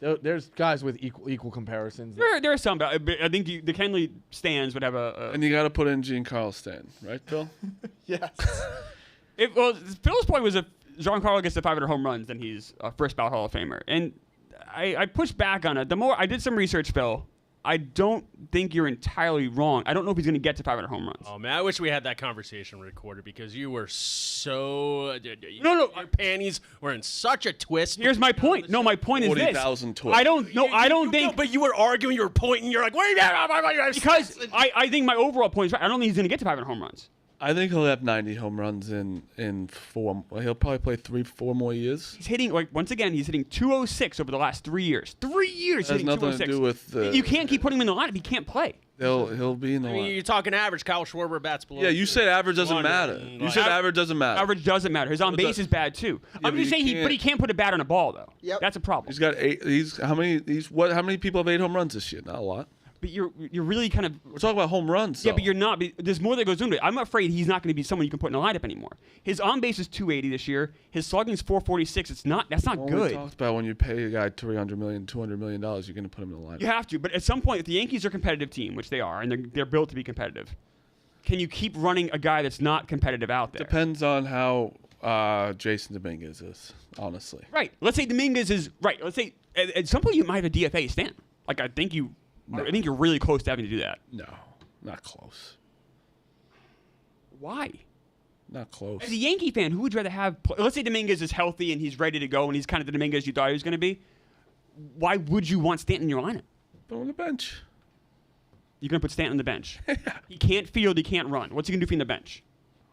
There's guys with equal comparisons. There are some, but I think the Kenley stands would have a And you got to put in Giancarlo Stanton, right, Phil? Yes. Phil's point was if Giancarlo gets to 500 home runs, then he's a first ballot Hall of Famer. And I pushed back on it. The more I did some research, Phil, I don't think you're entirely wrong. I don't know if he's going to get to 500 home runs. Oh man, I wish we had that conversation recorded because you were so No. Your panties were in such a twist. Here's my point. No, my point is this. 40,000 twists. I don't think. But you were arguing. You were pointing. You're like, wait. Because I think my overall point is right. I don't think he's going to get to 500 home runs. I think he'll have 90 home runs in 4. He'll probably play 3-4 more years. He's hitting, like, once again, he's hitting 206 over the last 3 years. 3 years It has hitting nothing 206. to do with the. You can't keep putting him in the lineup. He can't play. He'll be in the I mean, line. you're talking average. Kyle Schwarber bats below. Yeah, you said average doesn't 200, matter. and, You like, said average doesn't matter. Average doesn't matter. His on base is bad too. I'm but just saying, you but he can't put a bat on a ball though. Yep. That's a problem. He's got 8. How many people have 8 home runs this year? Not a lot. But you're really kind of. We're talking about home runs. Yeah, though. but you're not. There's more that goes into it. I'm afraid he's not going to be someone you can put in the lineup anymore. His on base is 280 this year. His slugging's 446. That's not Well, good. We talked about when you pay a guy $300 million, $200 million, you're going to put him in the lineup. You have to, but at some point, if the Yankees are a competitive team, which they are, and they're built to be competitive, can you keep running a guy that's not competitive out there? Depends on how Jason Dominguez is, honestly. Right. Let's say Dominguez is right. Let's say at some point you might have a DFA Stanton. Like I think you're really close to having to do that. No, not close. Why? Not close. As a Yankee fan, who would you rather have? Let's say Dominguez is healthy and he's ready to go, and he's kind of the Dominguez you thought he was going to be. Why would you want Stanton in your lineup? Put him on the bench. You're going to put Stanton on the bench. He can't field. He can't run. What's he going to do from the bench?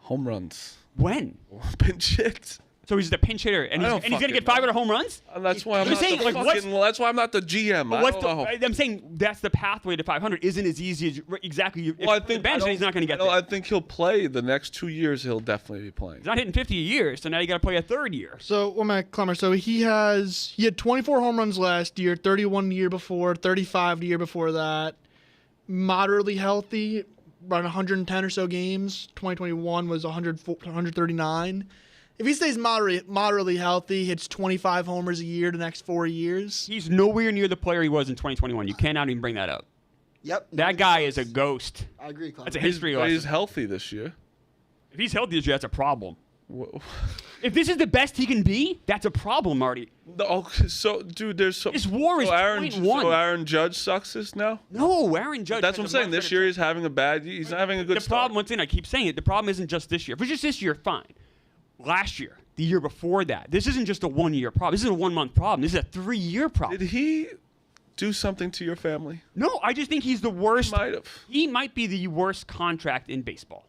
Home runs. When? Pinch hits. So he's the pinch hitter, and he's going to get 500 home runs? That's why I'm You're not saying, the like, what's- fucking. That's why I'm not the GM. I What's don't know. I'm saying that's the pathway to 500 isn't as easy as exactly. Well, I if think the bench, he's not going to get No, there. I think he'll play the next 2 years. He'll definitely be playing. He's not hitting 50 a year, so now you got to play a third year. So, well, Matt Clemmer, so he had 24 home runs last year, 31 the year before, 35 the year before that. Moderately healthy, around 110 or so games. 2021 was 139. If he stays moderately healthy, hits 25 homers a year the next 4 years. He's nowhere near the player he was in 2021. You cannot even bring that up. Yep. That guy is a ghost. I agree, Clemens. That's a history But he's lesson. healthy this year. If he's healthy this year, that's a problem. Wha- If this is the best he can be, that's a problem, Marty. So, dude, there's so. His WAR is so Aaron, 0.1. So Aaron Judge sucks this now. No, Aaron Judge. That's what I'm has a saying. much This better year he's having a bad. He's not having a good The start. problem, once again, I keep saying it, the problem isn't just this year. If it's just this year, fine. Last year, the year before that. This isn't just a 1 year problem. This isn't a 1 month problem. This is a 3 year problem. Did he do something to your family? No, I just think he's the worst. Might have. He might be the worst contract in baseball.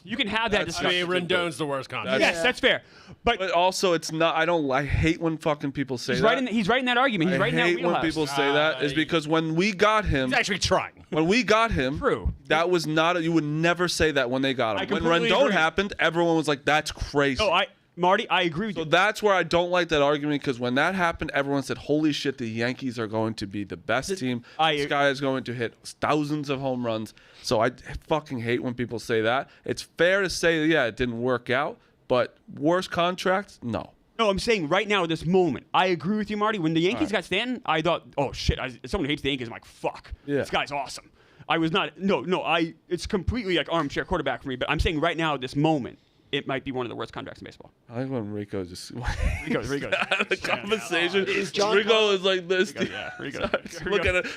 You can have that That's- I discussion. mean, Rendon's the worst contract. Yes, that's fair. But But also, it's not. I hate when fucking people say he's that. right in that argument. He's right in that I hate when wheelhouse. people say that. Is because when we got him, He's actually trying. when we got him, True. that was not. You would never say that when they got I him. When completely Rendon agree. happened, everyone was like, "That's crazy." No, Marty, I agree with So you. that's where I don't like that argument because when that happened, everyone said, "Holy shit, the Yankees are going to be the best team. This guy is going to hit thousands of home runs." So I fucking hate when people say that. It's fair to say, yeah, it didn't work out, but worst contract, no. No, I'm saying right now, at this moment, I agree with you, Marty. When the Yankees got Stanton, I thought, oh shit, someone hates the Yankees. I'm like, fuck, Yeah. this guy's awesome. I was not. No, it's completely like armchair quarterback for me. But I'm saying right now, at this moment, it might be one of the worst contracts in baseball. I like when Rico just Rico. the conversation. John Rico is like this. Rico.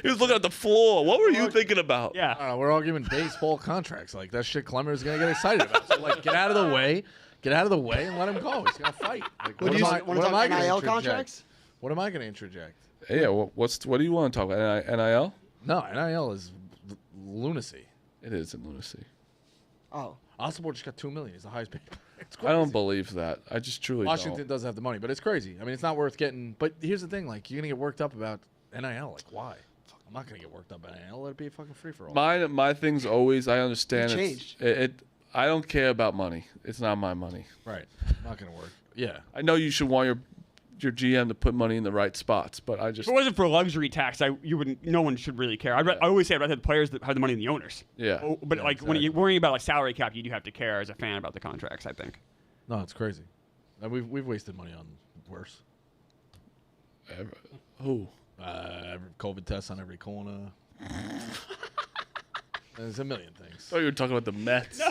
He was looking at the floor. What were you thinking about? Yeah. I don't know, we're all giving baseball contracts. Like, that shit Clemmer's going to get excited about. So, like, get out of the way. Get out of the way and let him go. He's going to fight. Like, Want to talk gonna NIL interject? contracts? What am I going to interject? Yeah. What do you want to talk about? NIL? No, NIL is lunacy. It is in lunacy. Oh. Osborne just got $2 million. He's the highest paid. It's I crazy. don't believe that. I just truly Washington don't. does have the money, but it's crazy. I mean, it's not worth getting. But here's the thing: like, you're gonna get worked up about NIL. Like, why? I'm not gonna get worked up about NIL. Let it be a fucking free for all. My thing's always. I understand You it's, changed. it. I don't care about money. It's not my money. Right? Not gonna work. Yeah. I know you should want your GM to put money in the right spots, but I If just it wasn't for luxury tax, no one should really care. I always say I'd rather the players that have the money than the owners. Yeah. Oh, but Yeah, like when exactly. you're worrying about like salary cap, you do have to care as a fan about the contracts. I think. No, it's crazy. And we've wasted money on worse. who? Every COVID tests on every corner. There's a million things. Oh, you were talking about the Mets.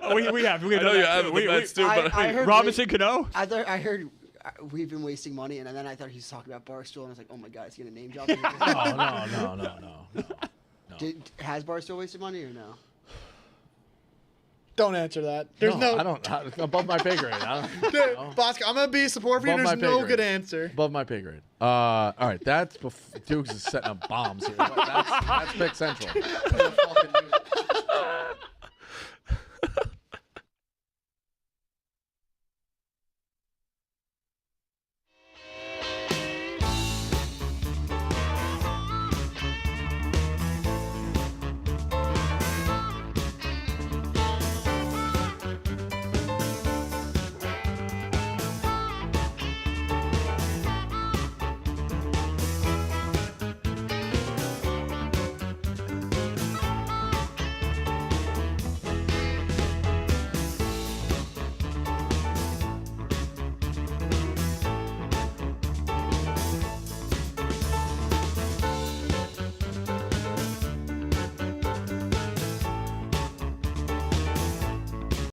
Oh, we have. I know you have the Mets too, but I heard Robinson Cano. I heard we've been wasting money, and then I thought he was talking about Barstool, and I was like, oh my God, is he gonna name drop me? No. Has Barstool wasted money or no? Don't answer that. There's no. I don't. Above my pay grade. Dude, Bosco, I'm gonna be a support for you. Above my There's pay no grade. good answer. Above my pay grade. All right, that's Dukes is setting up bombs here. That's Pick Central.